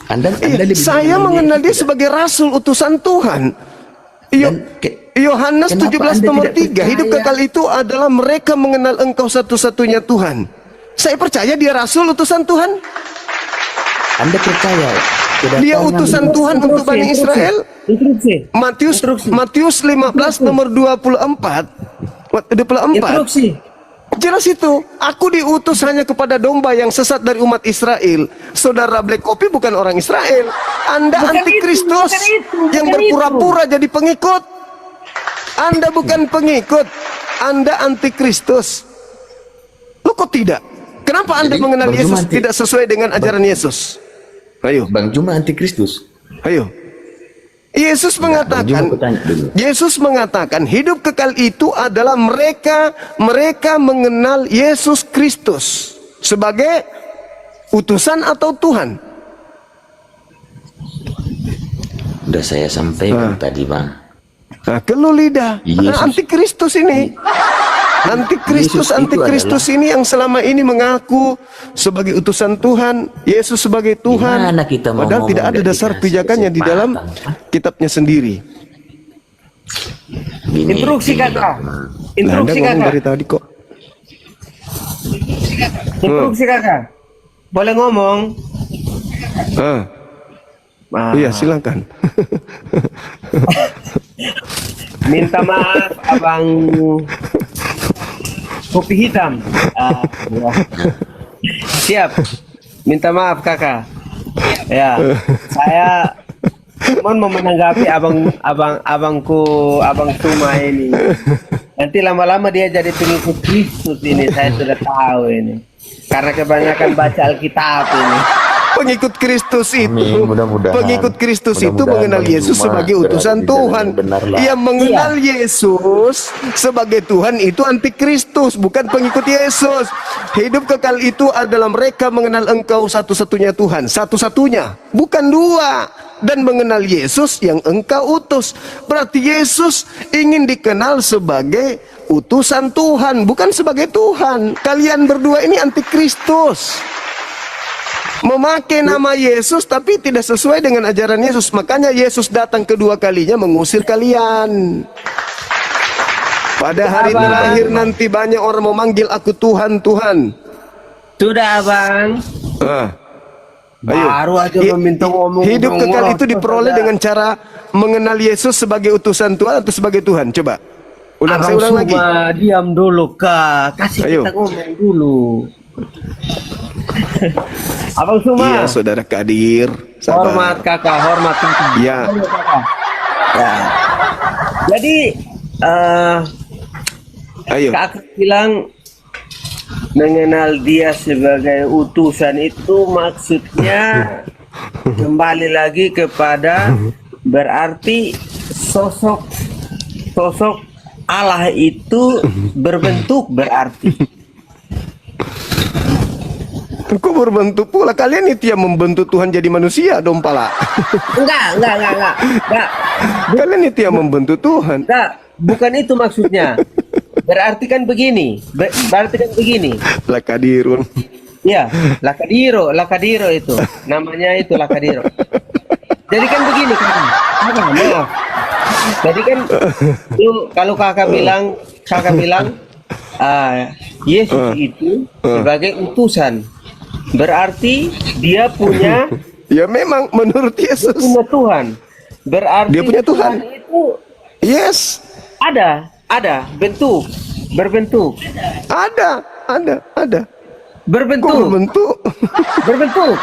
Anda lebih Saya mengenal dia sebagai rasul utusan Tuhan. Yohanes kenapa 17 Anda nomor tidak 3, hidup percaya? kekal itu adalah mereka mengenal Engkau satu-satunya Tuhan. Saya percaya dia rasul utusan Tuhan. Anda percaya Dia utusan Tuhan untuk Bani Israel. Matius 15 nomor 24. Jelas itu. Aku diutus hanya kepada domba yang sesat dari umat Israel. Saudara Black Kopi bukan orang Israel. Anda Bukan antikristus itu, yang bukan berpura-pura jadi pengikut. Anda bukan pengikut. Anda antikristus. Loh kok tidak? Kenapa Anda Jadi, mengenal Bang Yesus Juma tidak sesuai dengan ajaran Yesus? Ayo. Bang Juma antikristus. Ayo. Yesus mengatakan, Juma bertanya dulu. Yesus mengatakan hidup kekal itu adalah mereka mengenal Yesus Kristus sebagai utusan atau Tuhan. Udah saya sampaikan tadi, Bang. Nah, keluh lidah. Yesus. Antikristus ini. Yesus itu Antikristus ini yang selama ini mengaku sebagai utusan Tuhan, Yesus sebagai Tuhan. Gimana kita mau Padahal ngomong tidak ada nggak dasar dikasih pijakannya di dalam kesempatan? kitabnya sendiri. Instruksi kakak. Nah, Anda Instruksi ngomong kakak. dari tadi kok. Instruksi kakak. Boleh ngomong? Ah, Ah, iya silakan. minta maaf abang kopi hitam. Ya. Siap. Minta maaf kakak. Ya, saya cuma mau menanggapi abang Tuma ini. Nanti lama-lama dia jadi pengikut Kristus ini, saya sudah tahu ini. Karena kebanyakan baca Alkitab ini. Pengikut Kristus itu, Amin, mudah-mudahan. pengikut Kristus itu Mudah-mudahan mengenal Bang Yesus Juma sebagai utusan berada di jalan Tuhan. yang benar lah. Yang mengenal Yesus sebagai Tuhan itu antikristus, bukan pengikut Yesus. Hidup kekal itu adalah mereka mengenal Engkau satu-satunya Tuhan, satu-satunya, bukan dua. Dan mengenal Yesus yang Engkau utus. Berarti Yesus ingin dikenal sebagai utusan Tuhan, bukan sebagai Tuhan. Kalian berdua ini antikristus. Memakai nama Yesus tapi tidak sesuai dengan ajaran Yesus. Makanya Yesus datang kedua kalinya mengusir kalian. Pada hari terakhir nanti banyak orang memanggil aku Tuhan, Tuhan. Sudah abang. Ayo. Baru aja meminta ngomong. Hidup kekal itu diperoleh dengan cara mengenal Yesus sebagai utusan Tuhan atau sebagai Tuhan. Coba. Saya ulang lagi. Diam dulu kak. Kasih Ayo. kita ngomong dulu. Abang Suma. Iya, saudara Kadir. Sabar. Hormat kakak, hormat kakak. Ya. Hormat, kakak. Ya. Jadi Ayo. kakak bilang mengenal dia sebagai utusan itu maksudnya kembali lagi kepada berarti sosok Allah itu berbentuk berarti. Kok berbentuk pula? Kalian itu yang membentuk Tuhan jadi manusia dong pala. Enggak. Kalian itu yang membentuk Tuhan. Enggak, bukan itu maksudnya. Berarti kan begini. Lakadirun. Ya, Lakadiro itu. Namanya itu Lakadiro. Jadi kan begini kan. Maaf. Jadi kan kalau kakak bilang Yesus itu sebagai utusan. Berarti dia punya Ya memang menurut Yesus. punya Tuhan. Berarti Dia punya Tuhan. itu Yes. ada berbentuk. Ada. Kok Berbentuk. berbentuk?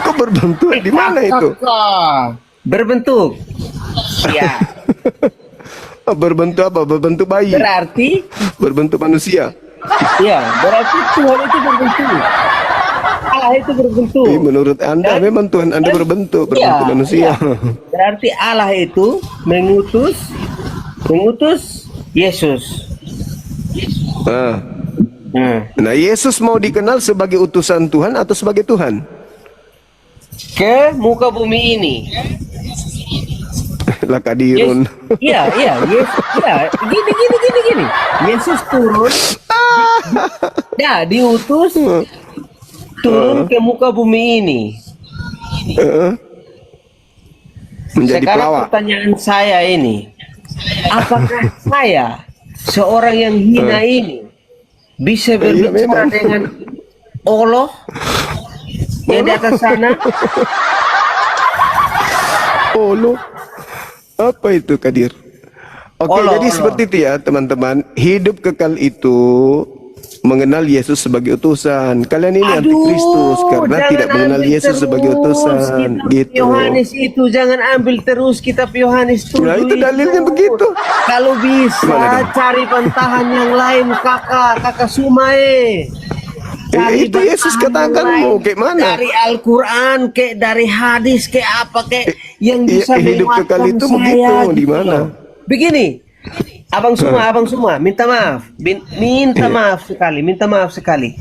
Kok berbentuk? Di mana itu? Berbentuk. Ya. Berbentuk apa? Berbentuk bayi. Berarti Berbentuk manusia. ya, berarti Tuhan itu berbentuk. Allah itu berbentuk. Menurut Anda memang Tuhan Anda berbentuk Iya, manusia. iya. Berarti Allah itu mengutus Yesus. Nah, Yesus mau dikenal sebagai utusan Tuhan atau sebagai Tuhan? Ke muka bumi ini. Lakadirun. Iya, Yesus. Iya, gini. Yesus turun. Ya, diutus turun ke muka bumi ini. Menjadi Sekarang pelawak. pertanyaan saya ini, apakah saya seorang yang hina ini bisa berbicara memang. dengan Allah yang di atas sana? Olo. Apa itu Kadir? Oke, Olo, jadi olo. seperti itu ya teman-teman. Hidup kekal itu mengenal Yesus sebagai utusan. Kalian ini antikristus karena jangan tidak mengenal ambil Yesus sebagai terus utusan. kitab Gitu. Yohanes itu jangan ambil terus kitab Yohanes 7 Nah, itu dalilnya begitu. Kalau bisa Gimana dong? cari bantahan yang lain, kakak Sumae. Cari Itu Yesus bantahan katakan yang mau lain. kayak mana? Dari Al-Quran, kayak dari hadis, kayak apa, kayak yang bisa hidup kekal menguatkan itu saya, begitu, di gitu mana? loh. Begini, abang semua, minta maaf, minta Iya. maaf sekali, minta maaf sekali.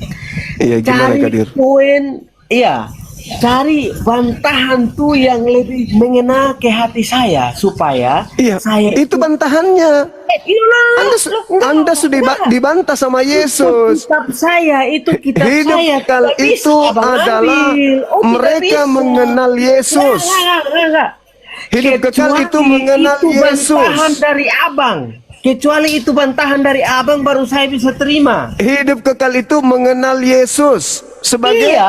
Iya, gimana Cari Kadir? poin, iya, cari bantahan tuh yang lebih mengena ke hati saya supaya Iya, saya itu bantahannya. iyalah, Anda sudah dibantah sama Yesus. Kitab saya itu kitab Hidup saya kekal tidak bisa itu abang adalah ambil. Oh, tidak mereka bisa. mengenal Yesus. Enggak. Hidup kekal Kecuali itu mengenal itu Yesus. bantahan dari abang. Kecuali itu bantahan dari abang baru saya bisa terima. Hidup kekal itu mengenal Yesus sebagai Iya,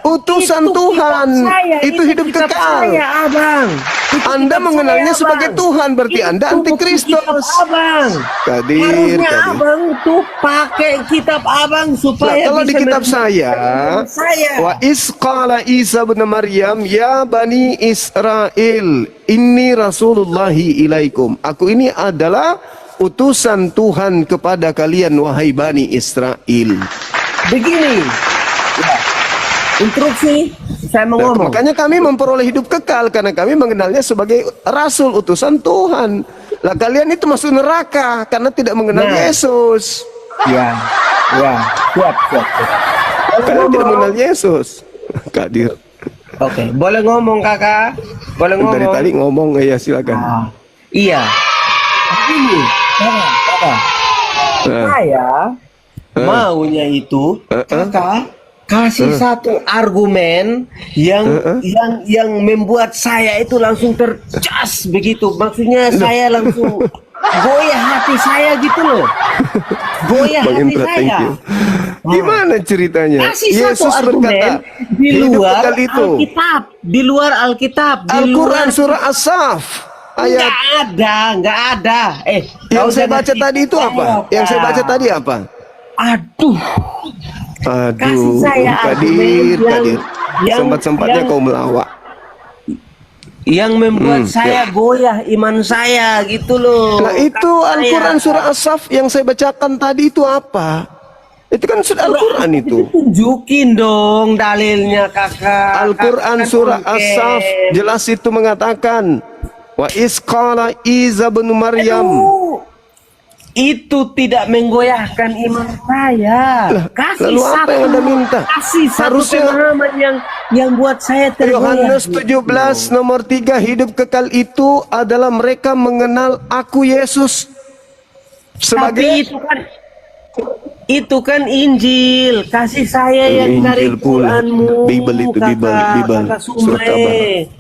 utusan itu Tuhan. kitab saya, Itu hidup kitab kekal. Saya, abang. Itu Anda kitab mengenalnya saya, sebagai Abang. Tuhan, berarti Anda Itu antikristus. kitab abang. Kadir, Harusnya Kadir. abang tuh pakai kitab abang Nah, supaya kalau di bisa kitab menerima saya. wa isqala Isa bin Maryam ya bani Israel inni rasulullahi ilaikum. Aku ini adalah utusan Tuhan kepada kalian wahai bani Israel. Begini, ya, instruksi saya mau Nah, ngomong. makanya kami memperoleh hidup kekal karena kami mengenalnya sebagai rasul utusan Tuhan. Lah kalian itu masuk neraka karena tidak mengenal Nah. Yesus. Ya, siap. Kalian tidak mengenal Yesus. Kadir. Oke, boleh ngomong kakak? Boleh ngomong? Dari tadi ngomong ya silakan. Ah, iya. Ini, kakak. Nah. Saya maunya itu kakak kasih satu argumen yang membuat saya itu langsung tercas begitu. Maksudnya saya langsung goyah hati saya gitu loh. Goyah Bang hati Indra, thank saya. you. Gimana ceritanya? Kasih satu Yesus argumen berkata, di hidup luar kekal itu. Alkitab, di luar Alkitab, di Al-Quran luar surah As-Saf ayat nggak ada. yang kau saya jangan baca tadi itu tipu apa? saya, Yang saya Kak. baca tadi apa? Aduh, kasih Aduh, saya argumen Kadir. yang- Sempat-sempatnya yang- kau melawak. yang membuat saya goyah iman saya gitu loh. Nah itu Kata Al-Quran saya, surah As-Saf yang saya bacakan tadi itu apa? Itu kan surah Al-Quran itu. tunjukin dong dalilnya kakak. Al-Quran Kakak surah kan As-Saf oke. jelas itu mengatakan wa isqala Isa bin Maryam. Aduh, itu tidak menggoyahkan iman saya. Kasih lalu apa yang Anda minta? Kasih satu Harusnya- pemahaman yang buat saya tergoyah. Yohanes 17 nomor 3 hidup kekal itu adalah mereka mengenal aku Yesus Tapi sebagai itu kan Injil. Kasih saya yang dari Injil pula. Quranmu. Bible itu, Bible. Kakak Surat Sumae. Kabar.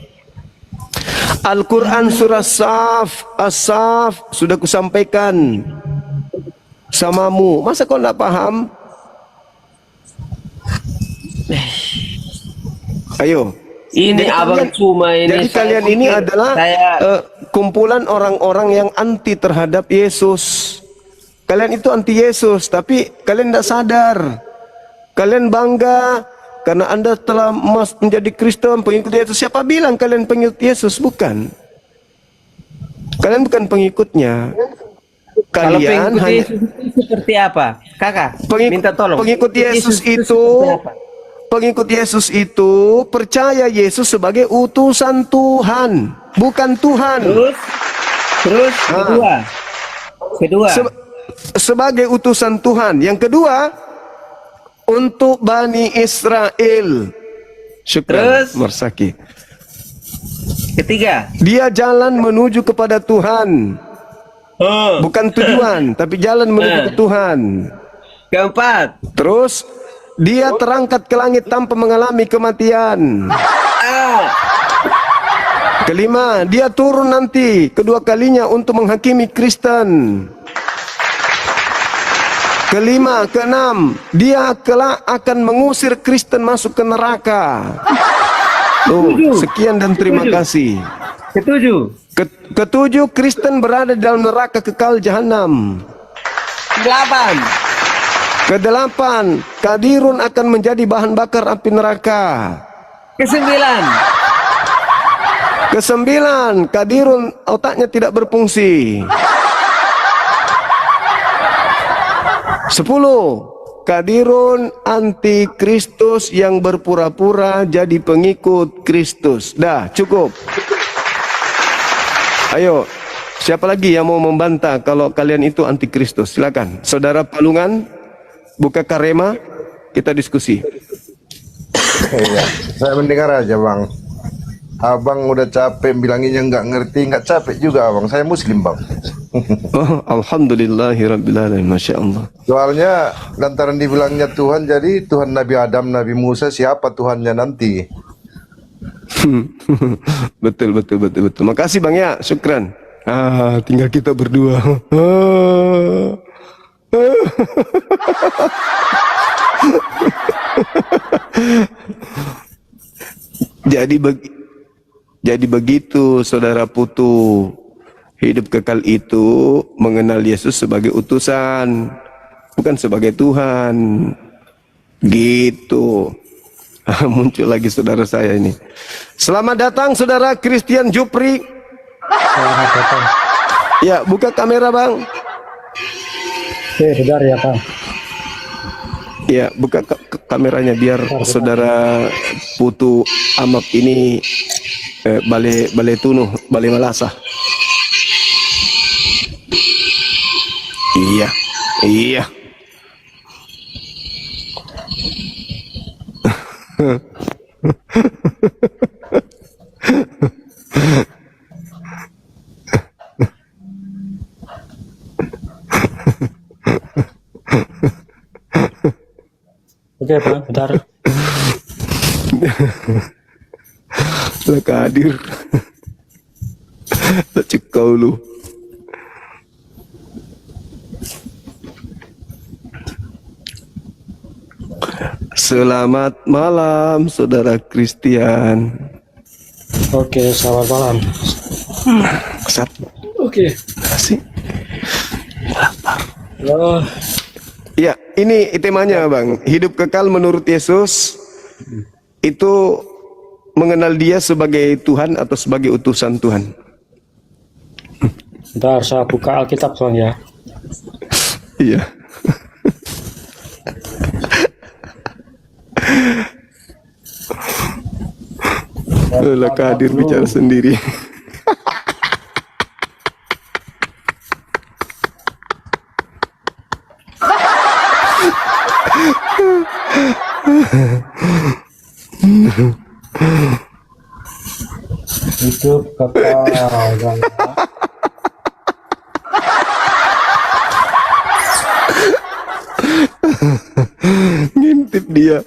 Al-Quran surah As-Saf sudah kusampaikan samamu. Masa kau tidak paham? Ayo. Ini Jadi abang kalian- cuma ini. Jadi saya kalian ini pikir adalah saya kumpulan orang-orang yang anti terhadap Yesus. Kalian itu anti Yesus, tapi kalian tidak sadar. Kalian bangga karena Anda telah menjadi Kristen, pengikut Yesus. Siapa bilang kalian pengikut Yesus? Bukan. Kalian bukan pengikutnya. kalau Kalian pengikut hanya Yesus itu seperti apa? Kakak, minta tolong. pengikut Yesus itu seperti apa? pengikut Yesus itu percaya Yesus sebagai utusan Tuhan, bukan Tuhan. Terus kedua. Sebagai utusan Tuhan. Yang kedua, untuk Bani Israel. Syukran, Terus? Marsaki. Ketiga. Dia jalan menuju kepada Tuhan. Bukan tujuan, tapi jalan menuju ke Tuhan. Keempat. Terus, dia terangkat ke langit tanpa mengalami kematian. Kelima, dia turun nanti kedua kalinya untuk menghakimi Kristen. Kelima, keenam, dia kelak akan mengusir Kristen masuk ke neraka. Sekian dan terima kasih. Ketujuh. Ketujuh, Kristen berada dalam neraka kekal jahanam. 8. Kedelapan, kadirun akan menjadi bahan bakar api neraka. Kesembilan, Kesembilan, kadirun otaknya tidak berfungsi. 10, kadirun antikristus yang berpura-pura jadi pengikut Kristus. Dah, cukup. Ayo, siapa lagi yang mau membantah kalau kalian itu antikristus? Silakan. Saudara Palungan, buka Karema, kita diskusi. Iya, saya mendengar aja bang. Abang udah capek bilanginnya nggak ngerti, nggak capek juga abang. Saya Muslim bang. Oh, alhamdulillahirrabbilalamin, masya Allah. Soalnya lantaran dibilangnya Tuhan, jadi Tuhan Nabi Adam, Nabi Musa, siapa Tuhannya nanti? Betul. Makasih bang ya, syukran. Tinggal kita berdua. Jadi begitu saudara Putu, hidup kekal itu mengenal Yesus sebagai utusan, bukan sebagai Tuhan. Gitu. Muncul lagi saudara saya ini. Selamat datang saudara Christian Jupri. Selamat datang. Ya, buka kamera bang. Oke, benar ya Kang. Ya, buka kameranya biar saudara Putu Amap ini bale tunuh, bale malasah. Iya. Oke Bang, bentar. Lah kadir. Tak cekau lu. Selamat malam saudara Christian. Oke, selamat malam. Kesat. Oke. Kasih. Oh, Ya, ini temanya bang. Hidup kekal menurut Yesus itu mengenal dia sebagai Tuhan atau sebagai utusan Tuhan. bentar saya buka Alkitab Bang ya. Iya. Lah Kadir bicara sendiri. Hidup kekal Bang. Ngintip dia,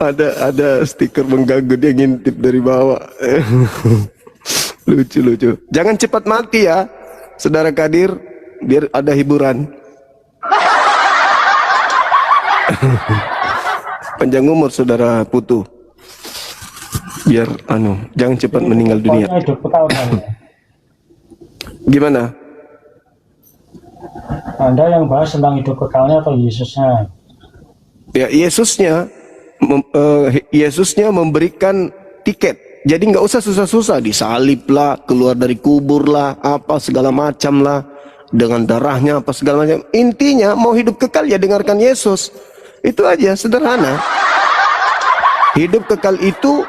ada stiker mengganggu, dia ngintip dari bawah. Lucu. Jangan cepat mati ya saudara Kadir, biar ada hiburan. Panjang umur saudara Putu, biar jangan cepat meninggal dunia. Hidup kekal Bang. Gimana? Anda yang bahas tentang hidup kekalnya atau Yesusnya? Ya, Yesusnya memberikan tiket. Jadi nggak usah susah-susah, disalib lah, keluar dari kubur lah, apa segala macam lah, dengan darahnya apa segala macam. Intinya mau hidup kekal ya dengarkan Yesus. Itu aja, sederhana. Hidup kekal itu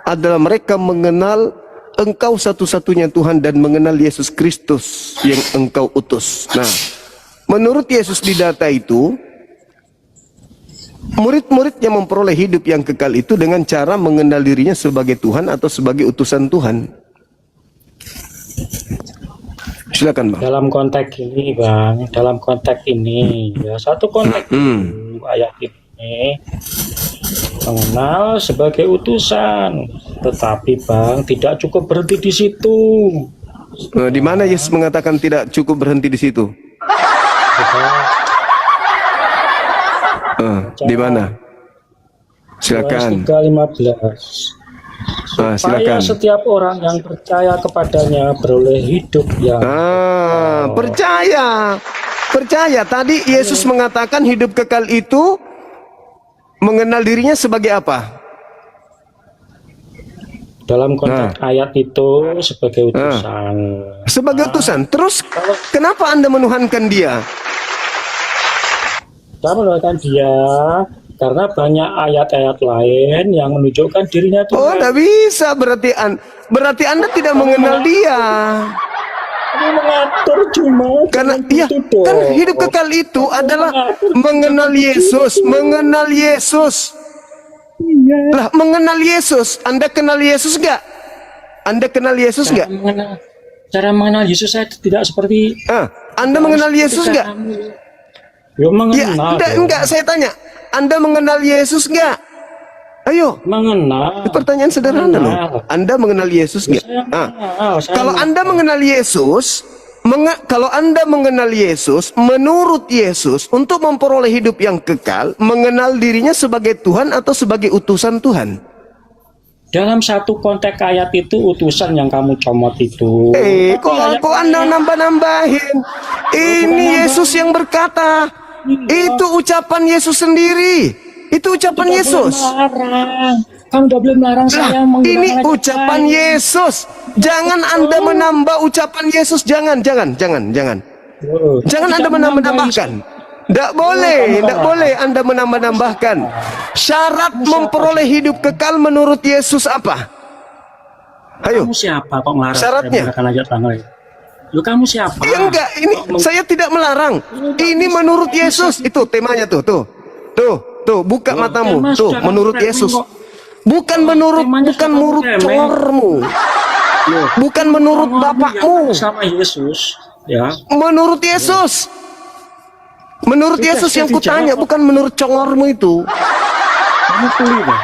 adalah mereka mengenal Engkau satu-satunya Tuhan dan mengenal Yesus Kristus yang Engkau utus. Nah, menurut Yesus di data itu, murid-muridnya memperoleh hidup yang kekal itu dengan cara mengenal dirinya sebagai Tuhan atau sebagai utusan Tuhan. Silakan Bang. Dalam konteks ini Bang, ya satu konteks ayat ini mengenal sebagai utusan, tetapi Bang tidak cukup berhenti di situ. Di mana Yesus mengatakan tidak cukup berhenti di situ? Di mana? Silakan. 3:15. Supaya Silakan. setiap orang yang percaya kepadanya beroleh hidup yang percaya. percaya. Tadi Yesus mengatakan hidup kekal itu mengenal dirinya sebagai apa? Dalam konteks ayat itu sebagai utusan. Sebagai utusan. Terus kenapa Anda menuhankan dia? Saya menuhankan dia karena banyak ayat-ayat lain yang menunjukkan dirinya Tuhan. Oh, tidak bisa. Berarti Anda tidak mengenal dia. Ini mengatur cuma Karena ya, itu kan dong. hidup kekal itu adalah mengenal Yesus, mengenal Yesus. Lah, mengenal Yesus. Anda kenal Yesus enggak? Anda kenal Yesus enggak? Cara mengenal Yesus saya tidak seperti Anda mengenal Yesus enggak? Ya, Ya, mengenal. enggak, saya tanya. Anda mengenal Yesus enggak? Ayo. Mengenal. Pertanyaan sederhana loh. Anda mengenal Yesus enggak? Kalau Anda mengenal Yesus, kalau Anda mengenal Yesus, menurut Yesus, untuk memperoleh hidup yang kekal, mengenal dirinya sebagai Tuhan atau sebagai utusan Tuhan? Dalam satu konteks ayat itu utusan yang kamu comot itu. Kok Anda nambah-nambahin? Ini Yesus yang berkata. Itu ucapan Yesus sendiri. Itu ucapan Yesus. Kamu udah boleh melarang saya Ini ucapan Yesus. Jangan Anda menambah ucapan Yesus. Jangan. Jangan Anda menambah-nambahkan. Tidak boleh Anda menambah-nambahkan. Syarat memperoleh hidup kekal menurut Yesus apa? Ayo. Kamu siapa kok melarang? Syaratnya. Lu kamu siapa? Ya enggak, ini saya tidak melarang. Ini menurut Yesus. Itu temanya tuh. Tuh, buka matamu. Tuh, menurut Yesus. Bukan menurut congormu. Bukan menurut bapakmu. Sama Yesus, ya. Menurut Yesus. Menurut Yesus yang kutanya, bukan menurut congormu itu. Kamu kulit deh.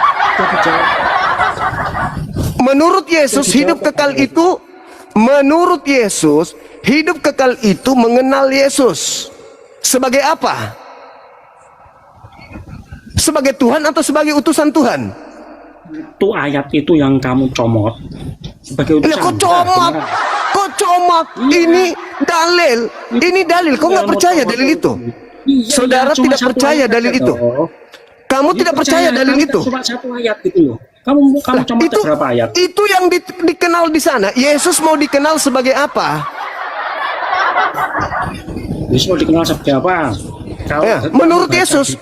Menurut Yesus hidup kekal itu, menurut Yesus hidup kekal itu mengenal Yesus. Sebagai apa? Sebagai Tuhan atau sebagai utusan Tuhan? Itu ayat itu yang kamu comot sebagai utusan. Kok comot? Ini dalil. Kau nggak percaya dalil itu? Saudara tidak percaya dalil itu? Kamu tidak percaya dalil itu? Cuma satu ayat gitu loh. Kamu comot berapa ayat? Itu yang dikenal di sana. Yesus mau dikenal sebagai apa? Yesus mau dikenal sebagai apa? Menurut Yesus.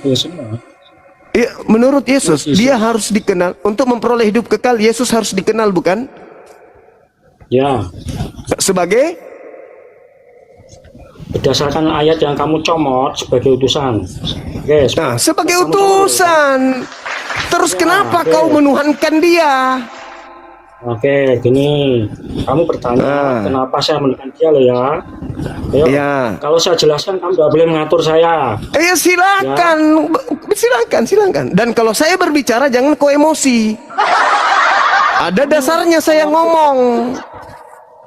Ya, menurut Yesus, dia harus dikenal. Untuk memperoleh hidup kekal, Yesus harus dikenal, bukan? Ya. Sebagai? Berdasarkan ayat yang kamu comot sebagai utusan. Oke, sebagai utusan. Terus kenapa kau menuhankan dia? Oke, gini. Kamu bertanya, kenapa saya menuhankan dia lo ya? Ayo, kalau saya jelaskan, kamu tidak boleh mengatur saya. Silakan. Silakan. Dan kalau saya berbicara, jangan kau emosi. Ada dasarnya saya ngomong.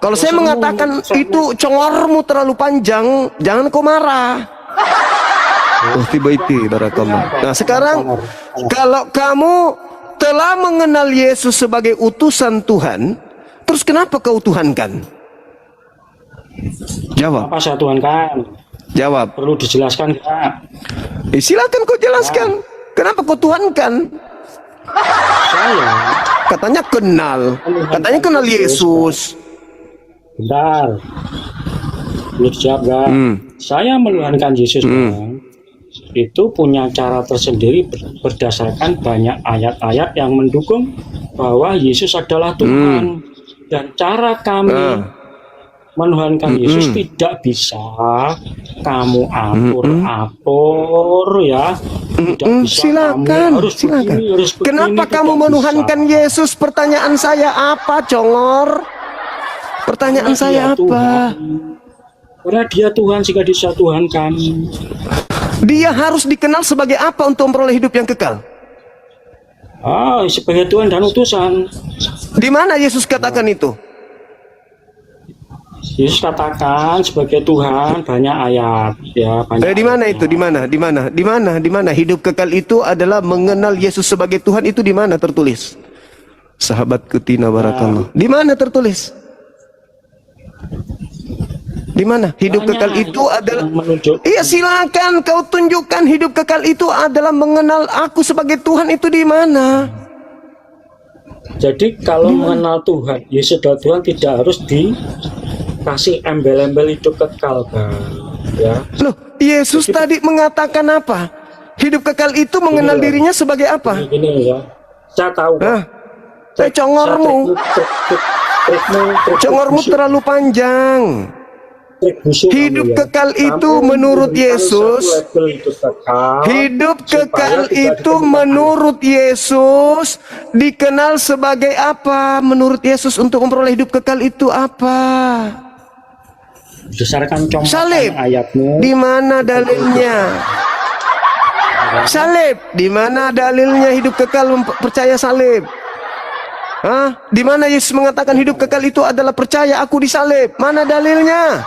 Kalau saya mengatakan itu congormu terlalu panjang, jangan kau marah. Nah, sekarang kalau kamu telah mengenal Yesus sebagai utusan Tuhan, terus kenapa kau tuhankan? Jawab. Apa saya tuhankan? Jawab. Perlu dijelaskan enggak? Silakan kau jelaskan. Kenapa kau tuhankan? Saya katanya kenal Yesus. Bentar. Belum dijawab enggak? Saya menuhankan Yesus, Bang. Itu punya cara tersendiri berdasarkan banyak ayat-ayat yang mendukung bahwa Yesus adalah Tuhan. Dan cara kami menuhankan Yesus tidak bisa kamu atur ya. Silakan. Kenapa kamu menuhankan Yesus? Pertanyaan saya apa, Congor? Pertanyaan saya apa? Karena dia Tuhan, jika dia Tuhan kami. Dia harus dikenal sebagai apa untuk memperoleh hidup yang kekal? Sebagai Tuhan dan utusan. Di mana Yesus katakan itu? Yesus katakan sebagai Tuhan banyak ayat ya. Di mana itu? Di mana hidup kekal itu adalah mengenal Yesus sebagai Tuhan, itu di mana tertulis? Sahabat Kutina Barakallah. Di mana tertulis? Di mana? Hidup Banyak kekal itu adalah yang menunjuk. iya, silakan kau tunjukkan hidup kekal itu adalah mengenal aku sebagai Tuhan, itu di mana? Jadi kalau mengenal Tuhan, Yesus dan Tuhan tidak harus dikasih embel-embel hidup kekal, Bang. Ya. Loh, Yesus tadi mengatakan apa? Hidup kekal itu mengenal Loh. dirinya sebagai apa? Gini ya, saya tahu. Hah? Congormu. Congormu terlalu panjang. Hidup kekal itu menurut Yesus, hidup kekal itu menurut Yesus dikenal sebagai apa? Menurut Yesus untuk memperoleh hidup kekal itu apa? Berdasarkan contoh Salib. ayatmu, Di mana dalilnya? Salib. Di mana dalilnya hidup kekal percaya salib? Hah? Di mana Yesus mengatakan hidup kekal itu adalah percaya aku disalib? Mana dalilnya?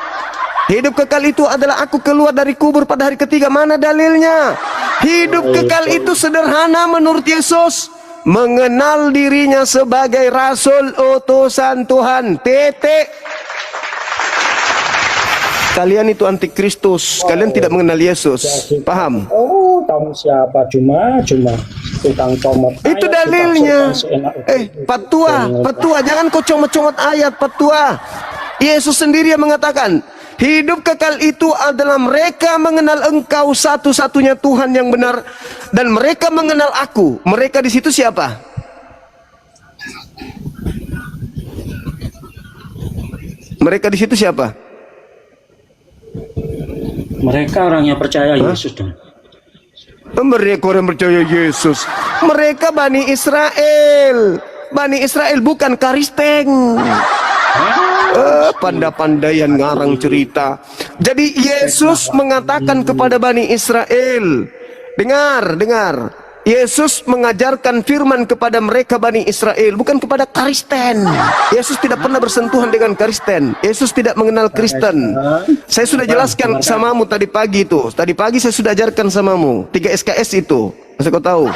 Hidup kekal itu adalah aku keluar dari kubur pada hari ketiga. Mana dalilnya? Hidup kekal itu sederhana menurut Yesus. Mengenal dirinya sebagai rasul utusan Tuhan. Titik. Kalian itu antikristus. Kalian tidak mengenal Yesus. Paham? oh, kamu siapa? Cuma tukang comot. Itu ayat, dalilnya. ditafsirkan seenak itu. Patua, jangan kau comot-comot ayat, Patua. Yesus sendiri yang mengatakan, hidup kekal itu adalah mereka mengenal Engkau satu-satunya Tuhan yang benar, dan mereka mengenal aku. Mereka di situ siapa? Mereka di situ siapa? Mereka orang yang percaya Yesus dong. Mereka orang percaya Yesus. Mereka Bani Israel. Bani Israel bukan Kristen. Pandai-pandaian ngarang cerita. Jadi Yesus mengatakan kepada Bani Israel, dengar. Yesus mengajarkan firman kepada mereka Bani Israel, bukan kepada Kristen. Yesus tidak pernah bersentuhan dengan Kristen. Yesus tidak mengenal Kristen. Saya sudah jelaskan samamu tadi pagi itu. Tadi pagi saya sudah ajarkan samamu 3 SKS itu. Masa kau tahu?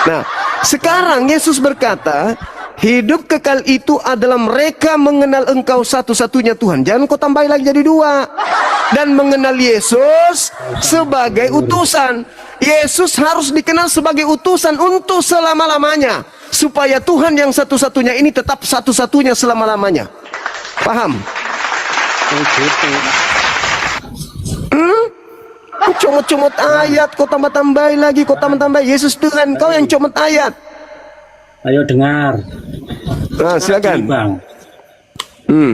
Nah, sekarang Yesus berkata, hidup kekal itu adalah mereka mengenal Engkau satu-satunya Tuhan. Jangan kau tambahin lagi jadi 2. Dan mengenal Yesus sebagai utusan. Yesus harus dikenal sebagai utusan untuk selama-lamanya, supaya Tuhan yang satu-satunya ini tetap satu-satunya selama-lamanya. Paham? Comot-comot ayat, kau tambah-tambahin lagi, kau tambah-tambah Yesus Tuhan, kau yang comot ayat. Ayo dengar. Nah, silakan. Bang.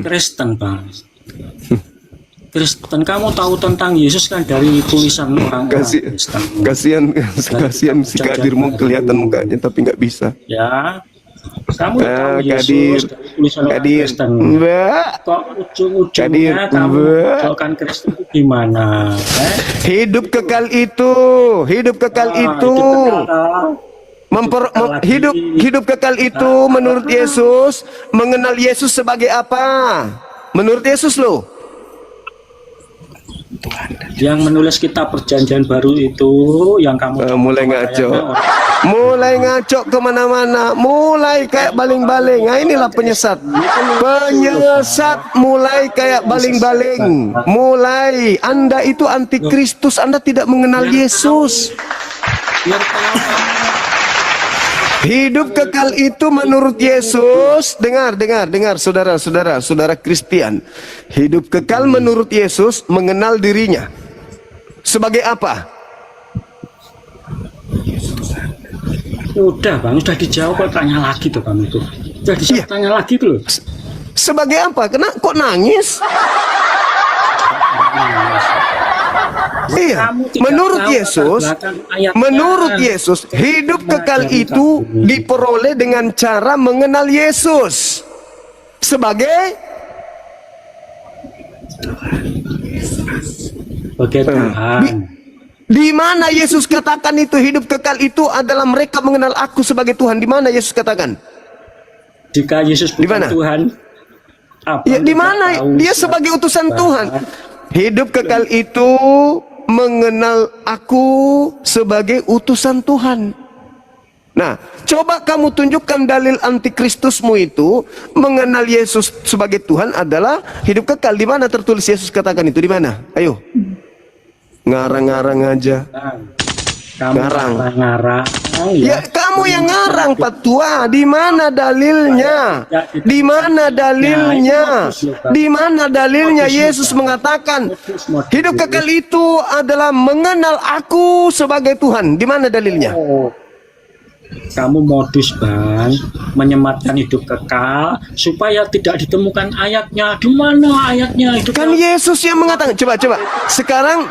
Kristen, Bang. Kristen, kamu tahu tentang Yesus kan dari tulisan orang-orang Kristen. Kasihan si Kadirmu kelihatan mukanya tapi nggak bisa. Ya, kamu tahu Kadir, Yesus dari tulisan orang Kristen. Kok ujung-ujungnya kamu menjauhkan Kristen itu gimana? Hidup kekal itu, hidup kekal itu menurut Yesus, mengenal Yesus sebagai apa? Menurut Yesus loh. Yang menulis kitab perjanjian baru itu yang kamu mulai ngaco kemana-mana, mulai kayak baling-baling. Nah, inilah penyesat mulai kayak baling-baling. Mulai Anda itu antikristus, Anda tidak mengenal Yesus. Hidup kekal itu menurut Yesus, dengar saudara Kristian. Hidup kekal menurut Yesus mengenal dirinya sebagai apa? Udah Bang, sudah dijawab, kok tanya lagi tuh Bang itu. Sudah dijawab, tanya lagi tuh loh. Sebagai apa? Kok nangis? Iya, menurut Yesus, hidup kekal itu diperoleh dengan cara mengenal Yesus sebagai Tuhan. Di mana Yesus katakan itu hidup kekal itu adalah mereka mengenal aku sebagai Tuhan? Di mana Yesus katakan? Jika Yesus bukan Tuhan, ya, di mana dia sebagai utusan Tuhan? Hidup kekal itu mengenal aku sebagai utusan Tuhan. Nah, coba kamu tunjukkan dalil antikristusmu itu mengenal Yesus sebagai Tuhan adalah hidup kekal. Di mana tertulis Yesus katakan itu? Di mana? Ayo. Ngarang-ngarang aja. Kamu Ngarang. ngarang. Ya, kamu yang ngarang, Pak Tua. Di mana dalilnya? Di mana dalilnya? Di mana dalilnya Yesus mengatakan hidup kekal itu adalah mengenal aku sebagai Tuhan? Di mana dalilnya? Oh, kamu modus Bang, menyematkan hidup kekal supaya tidak ditemukan ayatnya. Di mana ayatnya? Hidup Kan Yesus yang mengatakan. Coba.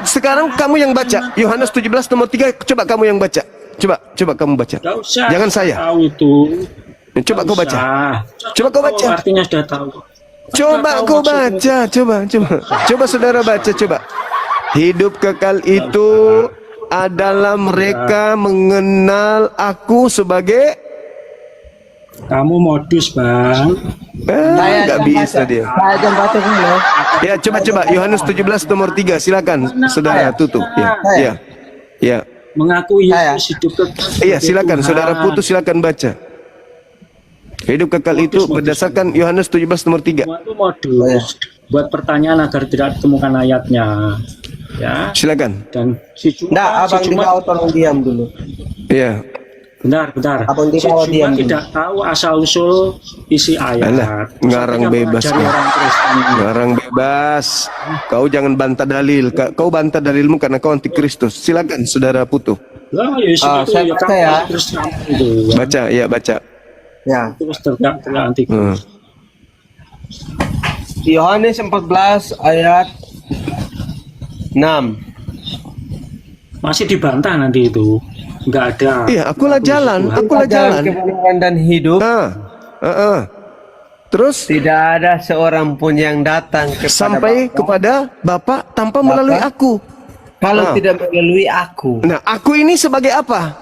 Sekarang kamu yang baca. Yohanes 17 nomor 3. Coba kamu yang baca. Coba kamu baca. Gak usah. Jangan saya. Tahu itu. Coba kau baca. Coba kau baca. Artinya sudah tahu. Coba kau baca. Coba saudara baca. Coba. Hidup kekal itu adalah mereka mengenal aku sebagai. Kamu modus Bang. Nggak bisa dia. Saya jam baca dulu. Ya, coba Yohanes 17 nomor 3. Silakan saudara tutup. Ya. Mengaku Yesus hidup kekal. Iya, sebagai silakan Tuhan. saudara putus, silakan baca. Hidup kekal itu berdasarkan Yohanes 17 nomor 3. Semua itu modus. Buat pertanyaan agar tidak ditemukan ayatnya. Ya. Silakan. Dan si Jumat, Nggak, abang di bawah tolong diam dulu. Iya. Bentar. Abang di Si bawah Jumat diam dulu. tidak tahu asal usul isi ayat. Alah, ngarang Seperti bebas mengajari kau. orang Kristen. Ngarang bebas. Kau jangan bantah dalil. Kau bantah dalilmu karena kau anti Kristus. Silakan saudara putu. Lah, ya itu saya ya baca kamu ya. terus itu. Baca, ya baca. Ya. Terus teriak-teriak anti. Yohanes 14 ayat 6. Masih dibantah nanti itu. Enggak ada. Iya, akulah jalan. Kebenaran dan hidup. Terus Tidak ada seorang pun yang datang sampai Bapa kepada Bapa tanpa melalui aku. kalau tidak melalui aku. Nah, aku ini sebagai apa?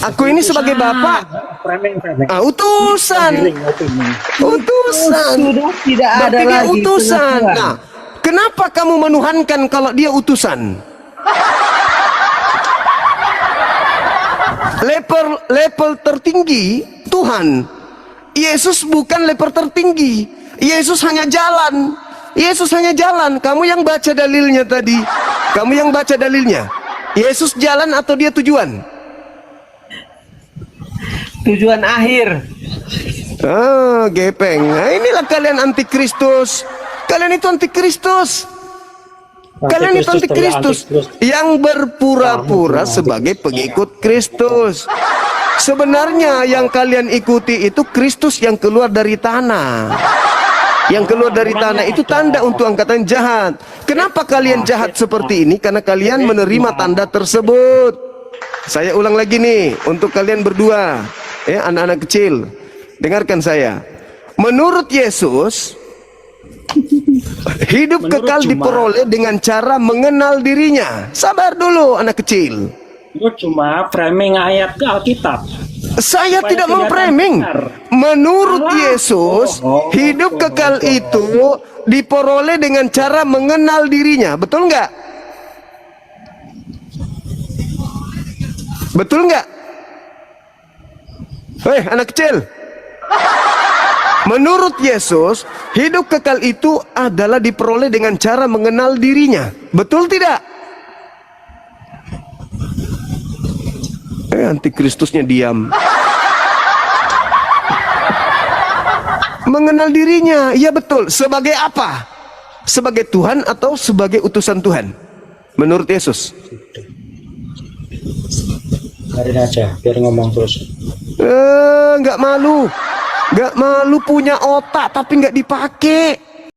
Aku ini sebagai Bapa. Framing. Utusan. Sudah tidak ada Berarti dia lagi utusan. pengakuan. Nah, kenapa kamu menuhankan kalau dia utusan? Level tertinggi Tuhan. Yesus bukan level tertinggi. Yesus hanya jalan. Kamu yang baca dalilnya tadi. Yesus jalan atau dia tujuan? Tujuan akhir. Gepeng. Nah, inilah kalian antikristus. Kalian itu antikristus yang berpura-pura sebagai pengikut Kristus. Sebenarnya yang kalian ikuti itu Kristus yang keluar dari tanah. Yang keluar dari tanah itu tanda untuk angkatan jahat. Kenapa kalian jahat seperti ini? Karena kalian menerima tanda tersebut. Saya ulang lagi nih untuk kalian berdua, ya anak-anak kecil. Dengarkan saya. Menurut Yesus, hidup kekal diperoleh dengan cara mengenal dirinya. Sabar dulu anak kecil. Itu cuma framing ayat Alkitab. Saya tidak memframing. Menurut Yesus, hidup kekal itu diperoleh dengan cara mengenal dirinya. Betul nggak? Betul nggak? Hei anak kecil. Menurut Yesus, hidup kekal itu adalah diperoleh dengan cara mengenal dirinya. Betul tidak? Antikristusnya diam. Mengenal dirinya, ya betul. Sebagai apa? Sebagai Tuhan atau sebagai utusan Tuhan? Menurut Yesus. Biarin aja, biar ngomong terus. Nggak malu punya otak tapi nggak dipakai.